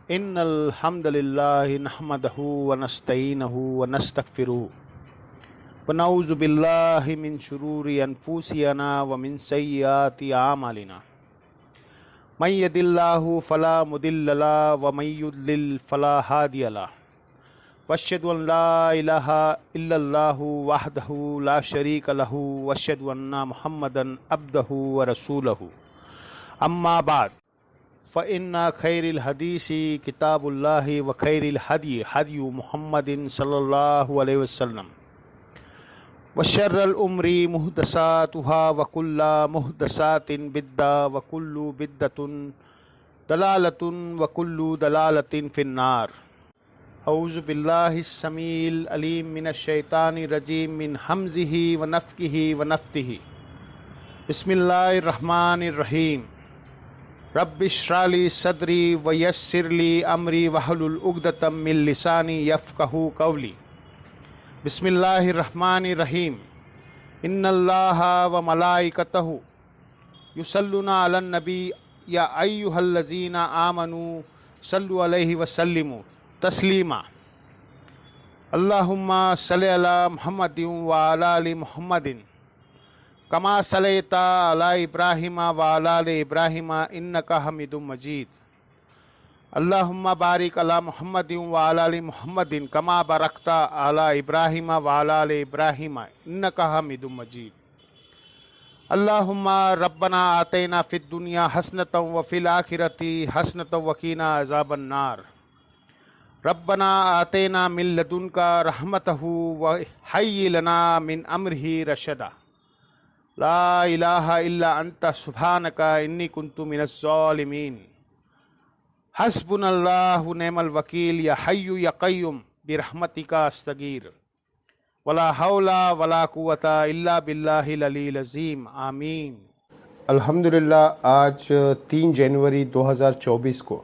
ان الحمد للہ نحمدہ ونستعینہ ونستغفرہ ونعوذ باللہ من شرور انفسنا ومن سیئات اعمالنا من یہد اللہ فلا مضل له ومن یضلل فلا ہادی له واشهد ان لا الہ الا اللہ وحدہ لا شریک له واشهد ان محمدا عبدہ ورسولہ اما بعد فإن خیر الحدیث کتاب اللہ وخیر الہدی ہدی محمد صلی اللہ علیہ وسلم وشر الامور محدثاتها وکل محدثات بدعۃ وکل بدعۃ ضلالۃ وکل ضلالۃ فی النار۔ اعوذ باللہ السمیع العلیم من الشیطان الرجیم من ہمزہ ونفخہ ونفثہ۔ بسم اللہ الرحمن الرحیم۔ رب اشرح لی صدری ویسر لی امری واحلل عقدۃ من لسانی یفقہوا قولی۔ بسم اللہ الرحمن الرحیم۔ ان اللہ وملائکتہ یصلون علی النبی یا ایھا الذین آمنوا صلوا علیہ وسلموا تسلیما۔ اللہم صلی علی محمد وعلی آل محمد کما صلیت علی ابراہیم وعلی آل ابراہیم انک حمید مجید۔ اللہم بارک علی محمد وعلی آل محمد کما بارکت علی ابراہیم وعلی آل ابراہیم انک حمید مجید۔ اللہم ربنا آتینا فی الدنیا حسنۃ وفی الآخرۃ حسنۃ وقنا عذاب النار۔ ربنا آتینا من لدنک رحمتہ وہیئ لنا من امرہ رشدا۔ لا الہ الا انت سبحانک انی کنت من الظالمین۔ حسبنا اللہ ونعم الوکیل یا حی یا قیوم برحمتک استغیث ولا حول ولا قوۃ الا باللہ العلی العظیم آمین۔ الحمدللہ آج 3 جنوری 2024 کو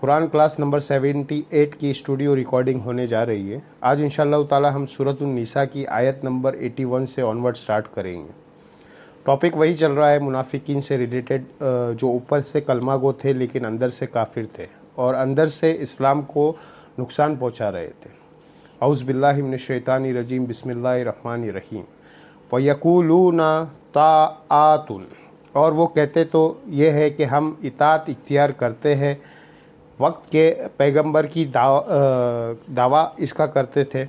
قرآن کلاس نمبر 78 کی اسٹوڈیو ریکارڈنگ ہونے جا رہی ہے۔ آج انشاءاللہ تعالی ہم سورۃ النساء کی آیت نمبر 81 سے آنورڈ سٹارٹ کریں گے۔ ٹاپک وہی چل رہا ہے منافقین سے ریلیٹڈ، جو اوپر سے کلمہ گو تھے لیکن اندر سے کافر تھے اور اندر سے اسلام کو نقصان پہنچا رہے تھے۔ اعوذ باللہ من الشیطان الرجیم، بسم اللہ الرحمن الرحیم۔ وَيَقُولُونَ طَاعَةٌ، اور وہ کہتے تو یہ ہے کہ ہم اطاعت اختیار کرتے ہیں، وقت کے پیغمبر کی دعویٰ اس کا کرتے تھے۔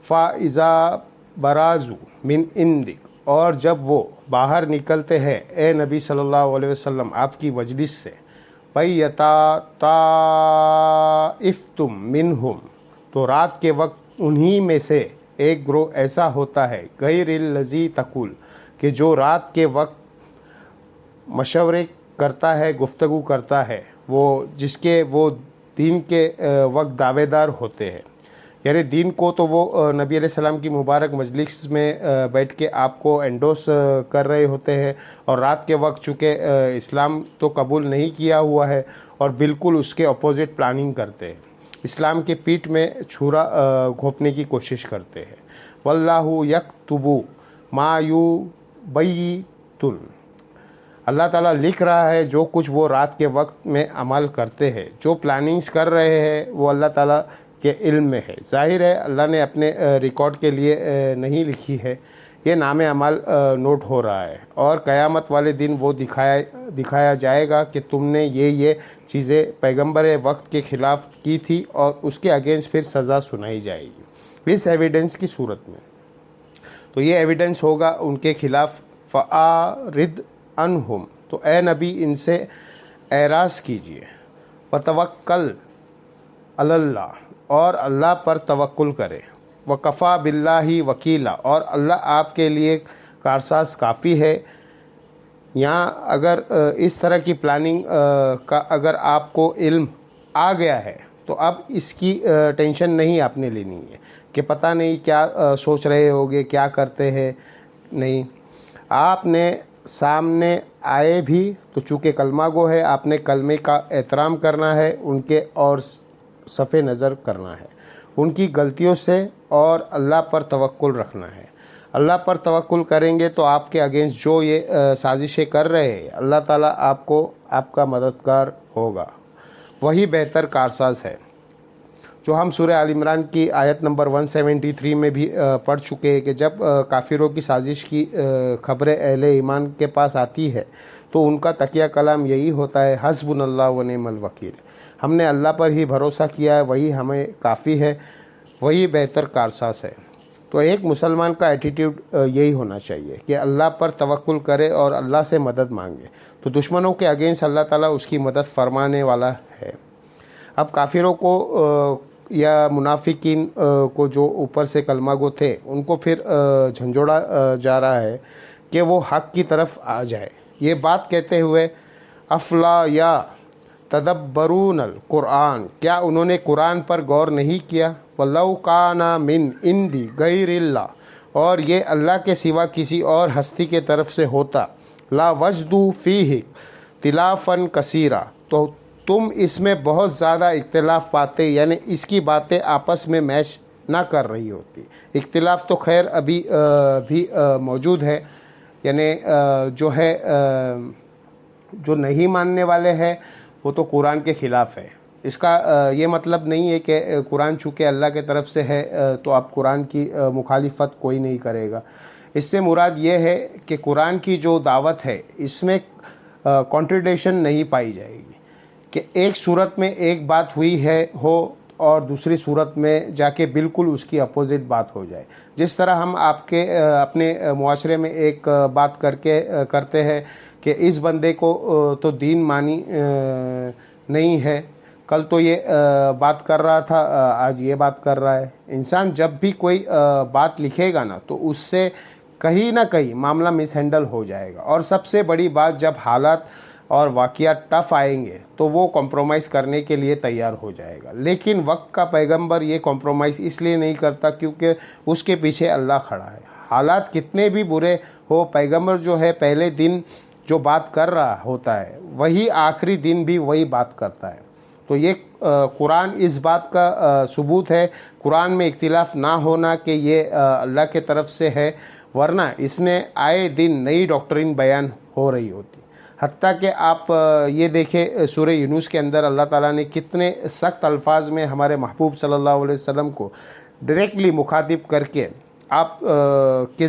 فَإِذَا بَرَزُوا مِنْ عِنْدِكَ، اور جب وہ باہر نکلتے ہیں اے نبی صلی اللہ علیہ وسلم آپ کی مجلس سے، بَيَّتَ طَائِفَةٌ مِّنْهُمْ، تو رات کے وقت انہی میں سے ایک گروہ ایسا ہوتا ہے، غیر الذی تقول، کہ جو رات کے وقت مشورے کرتا ہے، گفتگو کرتا ہے، وہ جس کے وہ دین کے وقت دعوے دار ہوتے ہیں، یعنی دین کو تو وہ نبی علیہ السلام کی مبارک مجلس میں بیٹھ کے آپ کو انڈوس کر رہے ہوتے ہیں، اور رات کے وقت چونکہ اسلام تو قبول نہیں کیا ہوا ہے اور بالکل اس کے اپوزٹ پلاننگ کرتے ہیں، اسلام کے پیٹھ میں چھرا گھونپنے کی کوشش کرتے ہیں۔ واللہ یکتب ما یبیتون، اللہ تعالیٰ لکھ رہا ہے جو کچھ وہ رات کے وقت میں عمل کرتے ہیں، جو پلاننگز کر رہے ہیں وہ اللہ تعالیٰ کے علم میں ہے۔ ظاہر ہے اللہ نے اپنے ریکارڈ کے لیے نہیں لکھی ہے، یہ نام عمل نوٹ ہو رہا ہے، اور قیامت والے دن وہ دکھایا جائے گا کہ تم نے یہ چیزیں پیغمبر وقت کے خلاف کی تھی، اور اس کے اگینسٹ پھر سزا سنائی جائے گی اس ایویڈنس کی صورت میں۔ تو یہ ایویڈنس ہوگا ان کے خلاف۔ فَأَعْرِضْ عَنْهُمْ، تو اے نبی ان سے اعراض کیجیے۔ وَتَوَکَّلْ عَلَى اللَّهِ، اور اللہ پر توکل کرے۔ وَكَفَى بِاللَّهِ وَكِيلًا، اور اللہ آپ کے لیے کارساز کافی ہے۔ یہاں اگر اس طرح کی پلاننگ کا اگر آپ کو علم آ گیا ہے تو اب اس کی ٹینشن نہیں آپ نے لینی ہے کہ پتہ نہیں کیا سوچ رہے ہوگے، کیا کرتے ہیں، نہیں، آپ نے سامنے آئے بھی تو چونکہ کلمہ گو ہے، آپ نے کلمے کا احترام کرنا ہے، ان کے اور صف نظر کرنا ہے ان کی غلطیوں سے، اور اللہ پر توکل رکھنا ہے۔ اللہ پر توکل کریں گے تو آپ کے اگینسٹ جو یہ سازشیں کر رہے ہیں، اللہ تعالیٰ آپ کا مددگار ہوگا۔ وہی بہتر کارساز ہے، جو ہم سورہ آل عمران کی آیت نمبر 173 میں بھی پڑھ چکے ہیں کہ جب کافروں کی سازش کی خبریں اہل ایمان کے پاس آتی ہے تو ان کا تکیہ کلام یہی ہوتا ہے، حسبنا اللہ و نعم الوکیل، ہم نے اللہ پر ہی بھروسہ کیا ہے، وہی ہمیں کافی ہے، وہی بہتر کارساز ہے۔ تو ایک مسلمان کا ایٹیٹیوڈ یہی ہونا چاہیے کہ اللہ پر توکل کرے اور اللہ سے مدد مانگے، تو دشمنوں کے اگینسٹ اللہ تعالیٰ اس کی مدد فرمانے والا ہے۔ اب کافروں کو یا منافقین کو جو اوپر سے کلمہ گو تھے ان کو پھر جھنجھوڑا جا رہا ہے کہ وہ حق کی طرف آ جائے، یہ بات کہتے ہوئے افلا یا تدبرون القرآن، کیا انہوں نے قرآن پر غور نہیں کیا؟ وَلَوْ كَانَ مِنْ عِنْدِ غَيْرِ اللَّهِ، اور یہ اللہ کے سوا کسی اور ہستی کے طرف سے ہوتا، لا وجدوا فیہ اختلافاً کثیرا، تو تم اس میں بہت زیادہ اختلاف پاتے، یعنی اس کی باتیں آپس میں میچ نہ کر رہی ہوتی۔ اختلاف تو خیر ابھی بھی موجود ہے، یعنی جو ہے جو نہیں ماننے والے ہیں وہ تو قرآن کے خلاف ہے۔ اس کا یہ مطلب نہیں ہے کہ قرآن چونکہ اللہ کے طرف سے ہے تو اب قرآن کی مخالفت کوئی نہیں کرے گا۔ اس سے مراد یہ ہے کہ قرآن کی جو دعوت ہے اس میں کانٹرڈکشن نہیں پائی جائے گی کہ ایک صورت میں ایک بات ہوئی ہے ہو اور دوسری صورت میں جا کے بالکل اس کی اپوزٹ بات ہو جائے۔ جس طرح ہم آپ کے اپنے معاشرے میں ایک بات کرتے ہیں کہ اس بندے کو تو دین مانی نہیں ہے، کل تو یہ بات کر رہا تھا آج یہ بات کر رہا ہے۔ انسان جب بھی کوئی بات لکھے گا نا تو اس سے کہیں نہ کہیں معاملہ مس ہینڈل ہو جائے گا، اور سب سے بڑی بات جب حالات اور واقعات ٹف آئیں گے تو وہ کمپرومائز کرنے کے لیے تیار ہو جائے گا۔ لیکن وقت کا پیغمبر یہ کمپرومائز اس لیے نہیں کرتا کیونکہ اس کے پیچھے اللہ کھڑا ہے۔ حالات کتنے بھی برے ہو، پیغمبر جو ہے پہلے دن جو بات کر رہا ہوتا ہے وہی آخری دن بھی وہی بات کرتا ہے۔ تو یہ قرآن اس بات کا ثبوت ہے، قرآن میں اختلاف نہ ہونا کہ یہ اللہ کے طرف سے ہے، ورنہ اس میں آئے دن نئی ڈاکٹرین بیان ہو رہی ہوتی۔ حتیٰ کہ آپ یہ دیکھیں سورہ یونس کے اندر اللہ تعالیٰ نے کتنے سخت الفاظ میں ہمارے محبوب صلی اللہ علیہ وسلم کو ڈائریکٹلی مخاطب کر کے آپ کے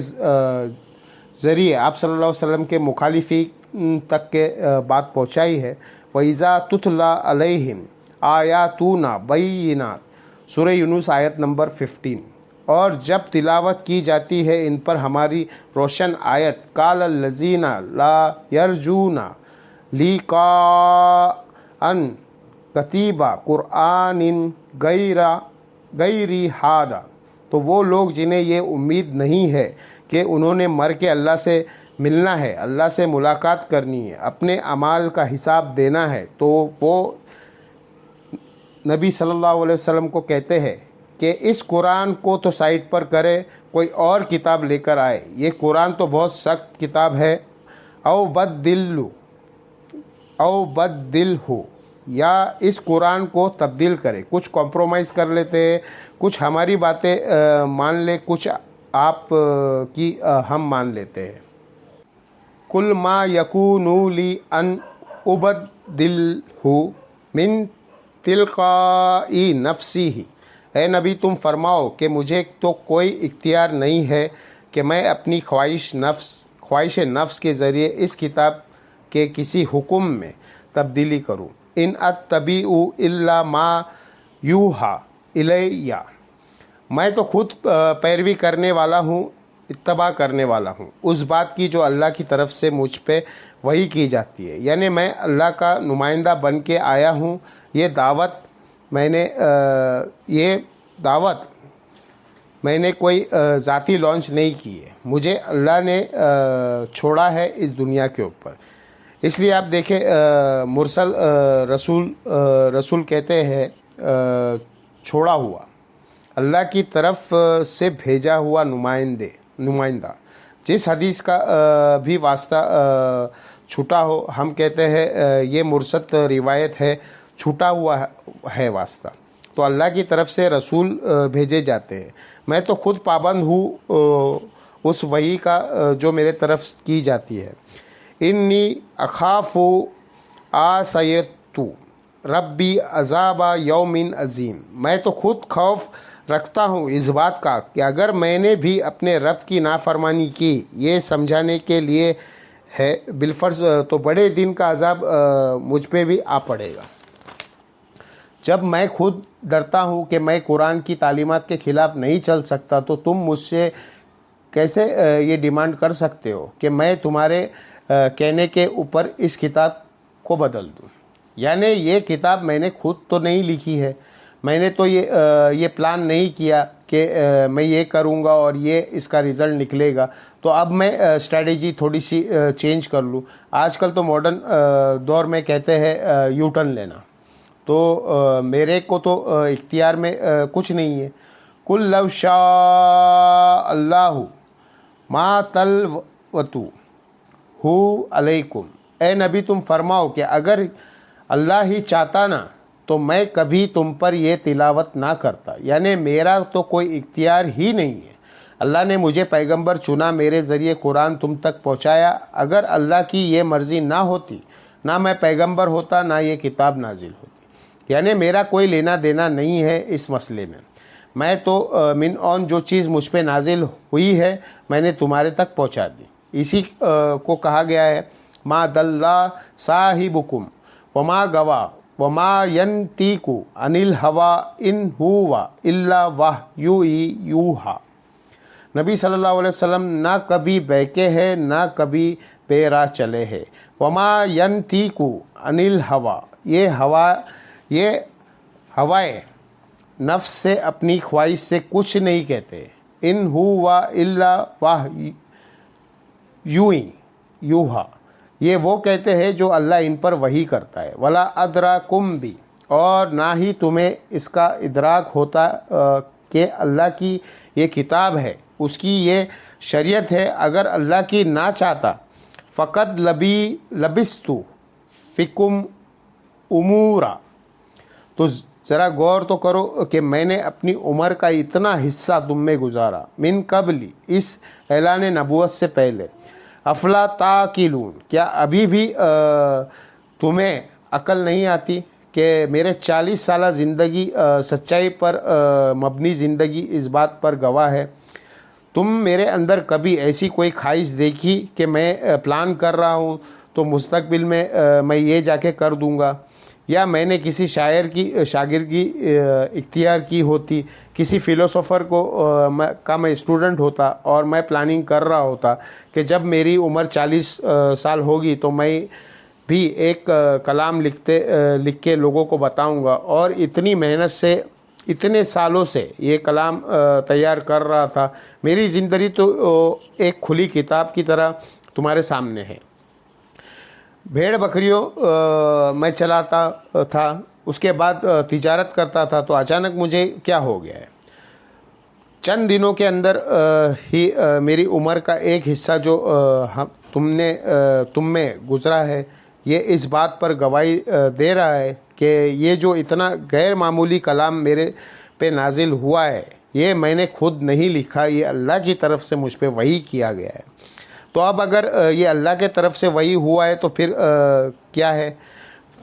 ذریعے آپ صلی اللہ علیہ وسلم کے مخالفین تک کے بات پہنچائی ہے۔ وَإِذَا تُتْلَىٰ عَلَيْهِمْ آیاتُنَا بَيِّنَاتٍ، سورہ یونس آیت نمبر 15، اور جب تلاوت کی جاتی ہے ان پر ہماری روشن آیت، قَالَ الَّذِينَ لَا يَرْجُونَ لِقَاءً كَتِبَ قُرْآنٍ غَيْرِ هَٰذَا، تو وہ لوگ جنہیں یہ امید نہیں ہے کہ انہوں نے مر کے اللہ سے ملنا ہے، اللہ سے ملاقات کرنی ہے، اپنے اعمال کا حساب دینا ہے، تو وہ نبی صلی اللہ علیہ وسلم کو کہتے ہیں کہ اس قرآن کو تو سائٹ پر کرے، کوئی اور کتاب لے کر آئے، یہ قرآن تو بہت سخت کتاب ہے، او بدل ہو، یا اس قرآن کو تبدیل کرے، کچھ کمپرومائز کر لیتے ہیں، کچھ ہماری باتیں مان لے، کچھ آپ کی ہم مان لیتے ہیں۔ کل ما یکون لی ان ابدلہ من تلقائی نفسی ہی، اے نبی تم فرماؤ کہ مجھے تو کوئی اختیار نہیں ہے کہ میں اپنی خواہش نفس کے ذریعے اس کتاب کے کسی حکم میں تبدیلی کروں۔ ان اتبع الا ما یوحی الی، میں تو خود پیروی کرنے والا ہوں، اتباع کرنے والا ہوں اس بات کی جو اللہ کی طرف سے مجھ پہ وحی کی جاتی ہے، یعنی میں اللہ کا نمائندہ بن کے آیا ہوں۔ یہ دعوت میں نے کوئی ذاتی لانچ نہیں کی ہے، مجھے اللہ نے چھوڑا ہے اس دنیا کے اوپر۔ اس لیے آپ دیکھیں مرسل رسول کہتے ہیں چھوڑا ہوا، اللہ کی طرف سے بھیجا ہوا نمائندہ۔ جس حدیث کا بھی واسطہ چھوٹا ہو، ہم کہتے ہیں یہ مرسل روایت ہے، چھوٹا ہوا ہے واسطہ، تو اللہ کی طرف سے رسول بھیجے جاتے ہیں۔ میں تو خود پابند ہوں اس وحی کا جو میرے طرف کی جاتی ہے۔ انی اخاف آسیتو، ربی عذاب یوم عظیم، میں تو خود خوف رکھتا ہوں اس بات کا کہ اگر میں نے بھی اپنے رب کی نافرمانی کی، یہ سمجھانے کے لیے ہے بالفرض تو بڑے دن کا عذاب مجھ پہ بھی آ پڑے گا۔ جب میں خود ڈرتا ہوں کہ میں قرآن کی تعلیمات کے خلاف نہیں چل سکتا تو تم مجھ سے کیسے یہ ڈیمانڈ کر سکتے ہو کہ میں تمہارے کہنے کے اوپر اس کتاب کو بدل دوں؟ یعنی یہ کتاب میں نے خود تو نہیں لکھی ہے، میں نے تو یہ پلان نہیں کیا کہ میں یہ کروں گا اور یہ اس کا رزلٹ نکلے گا، تو اب میں اسٹریٹجی تھوڑی سی چینج کر لوں۔ آج کل تو ماڈرن دور میں کہتے ہیں یو ٹرن لینا، تو میرے کو تو اختیار میں کچھ نہیں ہے۔ قُل لَوْ شَاءَ اللَّهُ مَا تَلْوَتُهُ عَلَيْكُمْ، اے نبی تم فرماؤ کہ اگر اللہ ہی چاہتا نا تو میں کبھی تم پر یہ تلاوت نہ کرتا، یعنی میرا تو کوئی اختیار ہی نہیں ہے۔ اللہ نے مجھے پیغمبر چنا، میرے ذریعے قرآن تم تک پہنچایا، اگر اللہ کی یہ مرضی نہ ہوتی نہ میں پیغمبر ہوتا نہ یہ کتاب نازل ہوتی، یعنی میرا کوئی لینا دینا نہیں ہے اس مسئلے میں تو من اون جو چیز مجھ پہ نازل ہوئی ہے میں نے تمہارے تک پہنچا دی۔ اسی کو کہا گیا ہے ما ضل صاحبکم وما غوی وما ینطق عن الہوی ان ہوا الا وحی یوحی، نبی صلی اللہ علیہ وسلم نہ کبھی بہکے ہیں نہ کبھی بے راہ چلے ہیں۔ وما ینطق عن الہوی، یہ ہوائے نفس سے اپنی خواہش سے کچھ نہیں کہتے، ان ہوا الا وحی یوحی، یہ وہ کہتے ہیں جو اللہ ان پر وحی کرتا ہے۔ ولا ادراکم بھی، اور نہ ہی تمہیں اس کا ادراک ہوتا کہ اللہ کی یہ کتاب ہے، اس کی یہ شریعت ہے، اگر اللہ کی نہ چاہتا فقط لبست فیکم امورا، تو ذرا غور تو کرو کہ میں نے اپنی عمر کا اتنا حصہ تم میں گزارا، من قبل، اس اعلان نبوت سے پہلے، افلا تعقلون، کیا ابھی بھی تمہیں عقل نہیں آتی کہ میرے 40 سالہ زندگی سچائی پر مبنی زندگی اس بات پر گواہ ہے۔ تم میرے اندر کبھی ایسی کوئی خواہش دیکھی کہ میں پلان کر رہا ہوں تو مستقبل میں یہ جا کے کر دوں گا، یا میں نے کسی شاعر کی شاگردی اختیار کی ہوتی، کسی فلسفر کا میں اسٹوڈنٹ ہوتا اور میں پلاننگ کر رہا ہوتا کہ جب میری عمر 40 سال ہوگی تو میں بھی ایک کلام لکھ کے لوگوں کو بتاؤں گا، اور اتنی محنت سے اتنے سالوں سے یہ کلام تیار کر رہا تھا۔ میری زندگی تو ایک کھلی کتاب کی طرح تمہارے سامنے ہے۔ بھیڑ بکریوں میں چلاتا تھا، اس کے بعد تجارت کرتا تھا، تو اچانک مجھے کیا ہو گیا ہے، چند دنوں کے اندر ہی میری عمر کا ایک حصہ جو تم میں گزرا ہے یہ اس بات پر گواہی دے رہا ہے کہ یہ جو اتنا غیر معمولی کلام میرے پہ نازل ہوا ہے یہ میں نے خود نہیں لکھا، یہ اللہ کی طرف سے مجھ پہ وحی کیا گیا ہے۔ تو اب اگر یہ اللہ کے طرف سے وحی ہوا ہے تو پھر کیا ہے،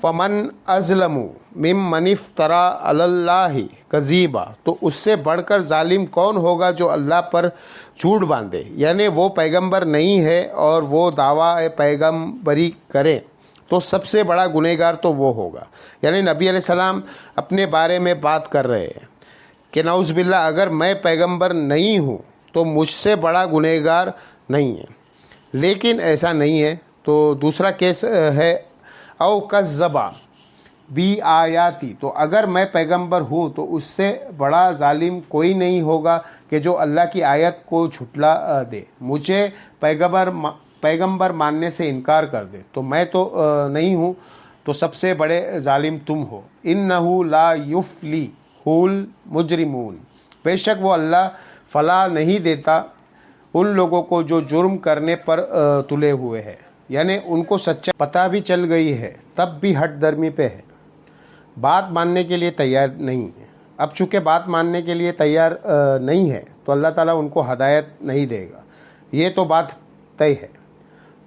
فمن اظلم ممن افترى علی اللہ کذیبا، تو اس سے بڑھ کر ظالم کون ہوگا جو اللہ پر جھوٹ باندھے، یعنی وہ پیغمبر نہیں ہے اور وہ دعویٰ پیغمبری کرے تو سب سے بڑا گنہگار تو وہ ہوگا۔ یعنی نبی علیہ السلام اپنے بارے میں بات کر رہے ہیں کہ نعوذ باللہ اگر میں پیغمبر نہیں ہوں تو مجھ سے بڑا گنہگار نہیں ہے، لیکن ایسا نہیں ہے۔ تو دوسرا کیس ہے او کذبا بی آیاتی، تو اگر میں پیغمبر ہوں تو اس سے بڑا ظالم کوئی نہیں ہوگا کہ جو اللہ کی آیت کو جھٹلا دے، مجھے پیغمبر ماننے سے انکار کر دے، تو میں تو نہیں ہوں، تو سب سے بڑے ظالم تم ہو۔ انہ لا یفلح المجرمون، بے شک وہ اللہ فلاح نہیں دیتا ان لوگوں کو جو جرم کرنے پر تلے ہوئے ہیں، یعنی ان کو سچا پتہ بھی چل گئی ہے تب بھی ہٹ درمی پہ ہے، بات ماننے کے لیے تیار نہیں ہے۔ اب چونکہ بات ماننے کے لیے تیار نہیں ہے تو اللہ تعالیٰ ان کو ہدایت نہیں دے گا، یہ تو بات طے ہے۔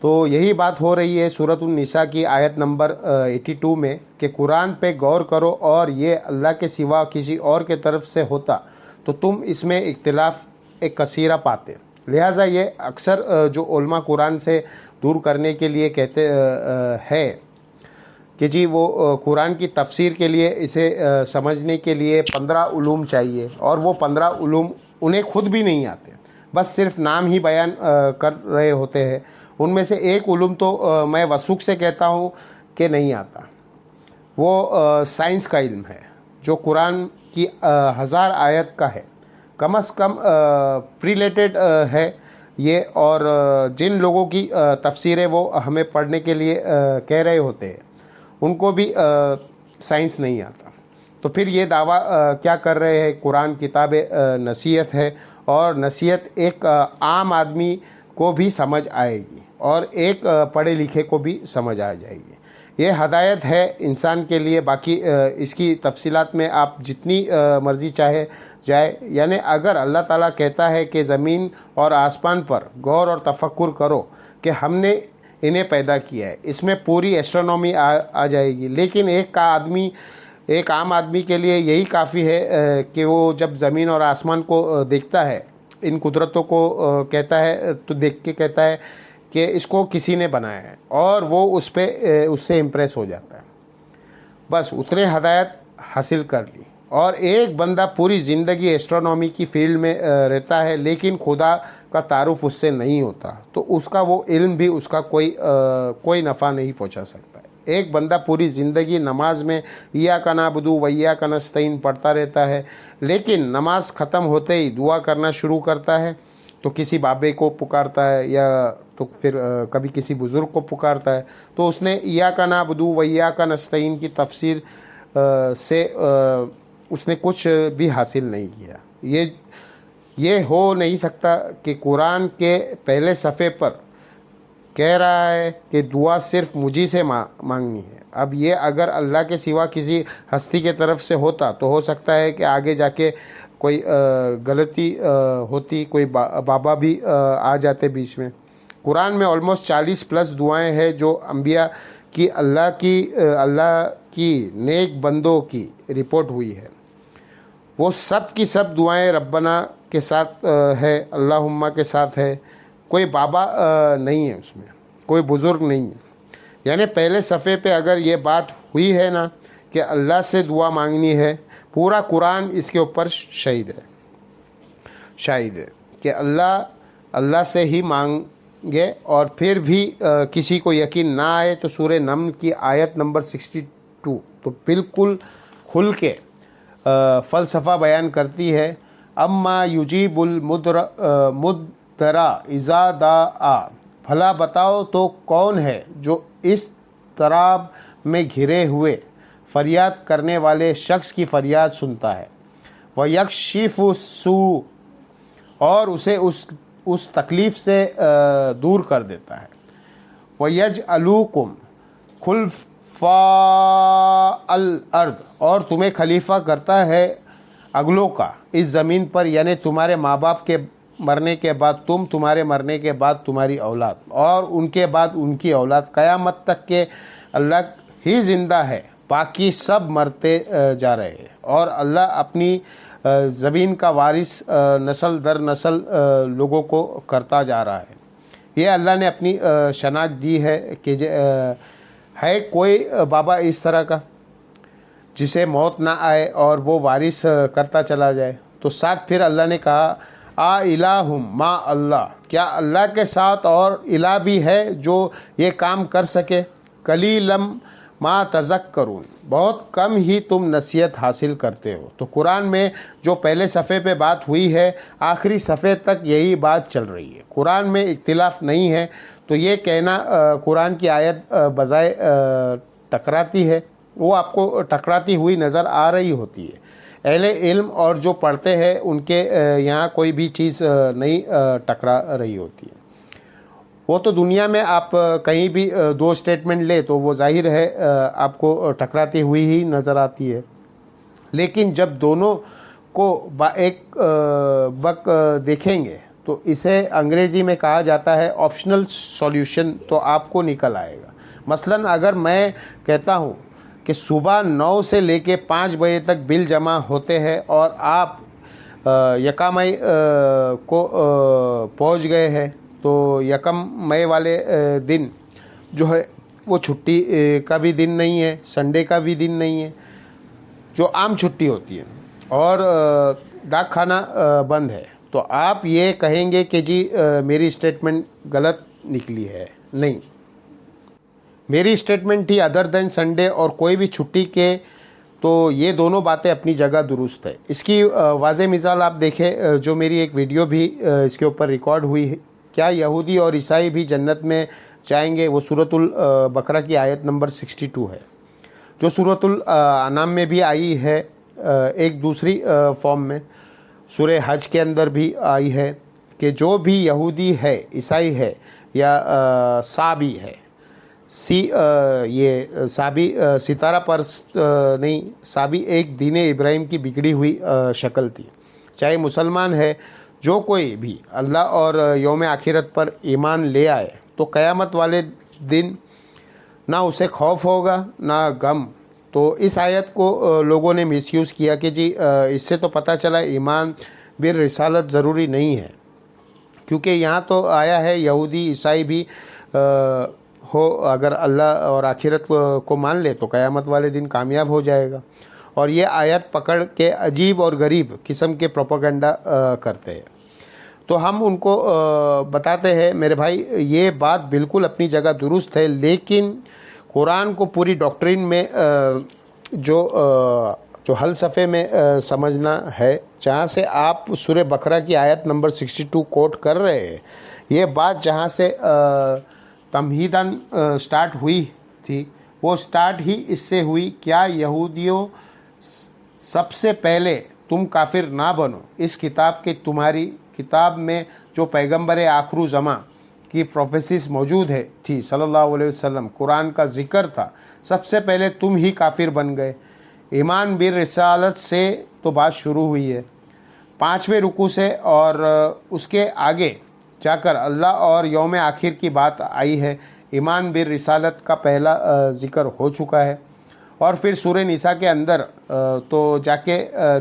تو یہی بات ہو رہی ہے سورۃ النساء کی آیت نمبر 82 میں کہ قرآن پہ غور کرو، اور یہ اللہ کے سوا کسی اور کے طرف سے ہوتا تو تم اس میں اختلاف ایک کثیرہ پاتے۔ لہٰذا یہ اکثر جو علماء قرآن سے دور کرنے کے لیے کہتے ہے کہ جی وہ قرآن کی تفسیر کے لیے اسے سمجھنے کے لیے 15 علوم چاہیے، اور وہ 15 علوم انہیں خود بھی نہیں آتے، بس صرف نام ہی بیان کر رہے ہوتے ہیں۔ ان میں سے ایک علوم تو میں وثوق سے کہتا ہوں کہ نہیں آتا، وہ سائنس کا علم ہے جو قرآن کی 1000 آیت کا ہے، کم از کم پریلیٹڈ ہے یہ، اور جن لوگوں کی تفسیریں وہ ہمیں پڑھنے کے لیے کہہ رہے ہوتے ہیں ان کو بھی سائنس نہیں آتا، تو پھر یہ دعویٰ کیا کر رہے ہیں؟ قرآن کتاب نصیحت ہے، اور نصیحت ایک عام آدمی کو بھی سمجھ آئے گی اور ایک پڑھے لکھے کو بھی سمجھ آ جائے گی۔ یہ ہدایت ہے انسان کے لیے، باقی اس کی تفصیلات میں آپ جتنی مرضی چاہے جائے، یعنی اگر اللہ تعالیٰ کہتا ہے کہ زمین اور آسمان پر غور اور تفکر کرو کہ ہم نے انہیں پیدا کیا ہے، اس میں پوری ایسٹرونومی آ جائے گی، لیکن ایک عام آدمی کے لیے یہی کافی ہے کہ وہ جب زمین اور آسمان کو دیکھتا ہے، ان قدرتوں کو کہتا ہے، تو دیکھ کے کہتا ہے کہ اس کو کسی نے بنایا ہے، اور وہ اس سے امپریس ہو جاتا ہے، بس اتنے ہدایت حاصل کر لی۔ اور ایک بندہ پوری زندگی ایسٹرونومی کی فیلڈ میں رہتا ہے لیکن خدا کا تعارف اس سے نہیں ہوتا، تو اس کا وہ علم بھی اس کا کوئی نفع نہیں پہنچا سکتا ہے۔ ایک بندہ پوری زندگی نماز میں ایاک نعبد و ایاک نستعین پڑھتا رہتا ہے، لیکن نماز ختم ہوتے ہی دعا کرنا شروع کرتا ہے، تو کسی بابے کو پکارتا ہے یا تو پھر کبھی کسی بزرگ کو پکارتا ہے، تو اس نے ایاک نعبد و ایاک نستعین کی تفسیر سے اس نے کچھ بھی حاصل نہیں کیا۔ یہ ہو نہیں سکتا کہ قرآن کے پہلے صفحے پر کہہ رہا ہے کہ دعا صرف مجھی سے مانگنی ہے۔ اب یہ اگر اللہ کے سوا کسی ہستی کے طرف سے ہوتا تو ہو سکتا ہے کہ آگے جا کے کوئی غلطی ہوتی، کوئی بابا بھی آ جاتے بیچ میں۔ قرآن میں آلموسٹ 40+ دعائیں ہیں جو انبیاء کی اللہ کی نیک بندوں کی رپورٹ ہوئی ہے، وہ سب کی سب دعائیں ربنا کے ساتھ ہے، اللہم کے ساتھ ہے، کوئی بابا نہیں ہے اس میں، کوئی بزرگ نہیں ہے۔ یعنی پہلے صفحے پہ اگر یہ بات ہوئی ہے نا کہ اللہ سے دعا مانگنی ہے، پورا قرآن اس کے اوپر شاہد ہے کہ اللہ سے ہی مانگے، اور پھر بھی کسی کو یقین نہ آئے تو سورہ نمل کی آیت نمبر 62 تو بالکل کھل کے فلسفہ بیان کرتی ہے، اما یجیب المدرا اذا دعا، بھلا بتاؤ تو کون ہے جو اس اضطراب میں گھرے ہوئے فریاد کرنے والے شخص کی فریاد سنتا ہے، وَيَكْشِفُ السُّوءَ، اور اسے اس تکلیف سے دور کر دیتا ہے، وَيَجْعَلُكُمْ خُلَفَاءَ الْأَرْضِ، اور تمہیں خلیفہ کرتا ہے اگلوں کا اس زمین پر، یعنی تمہارے ماں باپ کے مرنے کے بعد تمہارے مرنے کے بعد تمہاری اولاد، اور ان کے بعد ان کی اولاد، قیامت تک کہ اللہ ہی زندہ ہے، باقی سب مرتے جا رہے ہیں، اور اللہ اپنی زمین کا وارث نسل در نسل لوگوں کو کرتا جا رہا ہے۔ یہ اللہ نے اپنی شناخت دی ہے کہ ہے کوئی بابا اس طرح کا جسے موت نہ آئے اور وہ وارث کرتا چلا جائے؟ تو ساتھ پھر اللہ نے کہا الہم ما اللہ، کیا اللہ کے ساتھ اور الہ بھی ہے جو یہ کام کر سکے؟ قلیلم ما تذکرون، بہت کم ہی تم نصیحت حاصل کرتے ہو۔ تو قرآن میں جو پہلے صفحے پہ بات ہوئی ہے آخری صفحے تک یہی بات چل رہی ہے، قرآن میں اختلاف نہیں ہے، تو یہ کہنا قرآن کی آیت بجائے ٹکراتی ہے، وہ آپ کو ٹکراتی ہوئی نظر آ رہی ہوتی ہے۔ اہل علم اور جو پڑھتے ہیں ان کے یہاں کوئی بھی چیز نہیں ٹکرا رہی ہوتی ہے۔ وہ تو دنیا میں آپ کہیں بھی دو اسٹیٹمنٹ لے تو وہ ظاہر ہے آپ کو ٹکراتی ہوئی ہی نظر آتی ہے، لیکن جب دونوں کو ایک وقت دیکھیں گے تو اسے انگریزی میں کہا جاتا ہے آپشنل سولوشن، تو آپ کو نکل آئے گا۔ مثلاً اگر میں کہتا ہوں کہ صبح 9 سے لے کے 5 بجے تک بل جمع ہوتے ہیں اور آپ یکم مئی کو پہنچ گئے ہیں، تو یکم مئی والے دن جو ہے وہ چھٹی کا بھی دن نہیں ہے، سنڈے کا بھی دن نہیں ہے، جو عام چھٹی ہوتی ہے، اور ڈاک خانہ بند ہے، تو آپ یہ کہیں گے کہ جی میری اسٹیٹمنٹ غلط نکلی ہے۔ نہیں، میری اسٹیٹمنٹ تھی ادر دین سنڈے اور کوئی بھی چھٹی کے، تو یہ دونوں باتیں اپنی جگہ درست ہے۔ اس کی واضح مثال آپ دیکھیں، جو میری ایک ویڈیو بھی اس کے اوپر ریکارڈ ہوئی ہے، کیا یہودی اور عیسائی بھی جنت میں جائیں گے، وہ سورۃ البقرہ کی آیت نمبر 62 ہے، جو سورۃ الانعام میں بھی آئی ہے ایک دوسری فارم میں، سورہ حج کے اندر بھی آئی ہے کہ جو بھی یہودی ہے، عیسائی ہے یا صابی ہے، یہ صابی ستارہ پرست نہیں، صابی ایک دین ابراہیم کی بگڑی ہوئی شکل تھی، چاہے مسلمان ہے، جو کوئی بھی اللہ اور یوم آخرت پر ایمان لے آئے تو قیامت والے دن نہ اسے خوف ہوگا نہ غم۔ تو اس آیت کو لوگوں نے مس یوز کیا کہ جی اس سے تو پتہ چلا ایمان بالرسالت ضروری نہیں ہے، کیونکہ یہاں تو آیا ہے یہودی عیسائی بھی ہو، اگر اللہ اور آخرت کو مان لے تو قیامت والے دن کامیاب ہو جائے گا، اور یہ آیت پکڑ کے عجیب اور غریب قسم کے پروپیگنڈا کرتے ہیں۔ تو ہم ان کو بتاتے ہیں میرے بھائی یہ بات بالکل اپنی جگہ درست ہے، لیکن قرآن کو پوری ڈاکٹرین میں جو حل صفحے میں سمجھنا ہے، جہاں سے آپ سورہ بقرہ کی آیت نمبر 62 کوٹ کر رہے ہیں، یہ بات جہاں سے تمہیداً سٹارٹ ہوئی تھی، وہ سٹارٹ ہی اس سے ہوئی، کیا یہودیوں سب سے پہلے تم کافر نہ بنو، اس کتاب کے تمہاری کتاب میں جو پیغمبر آخر زماں کی پروفیسیز موجود ہے تھی صلی اللہ علیہ وسلم، قرآن کا ذکر تھا، سب سے پہلے تم ہی کافر بن گئے۔ ایمان بالرسالت سے تو بات شروع ہوئی ہے 5ویں رکوع سے، اور اس کے آگے جا کر اللہ اور یوم آخر کی بات آئی ہے، ایمان بالرسالت کا پہلا ذکر ہو چکا ہے، اور پھر سورہ نساء کے اندر تو جا کے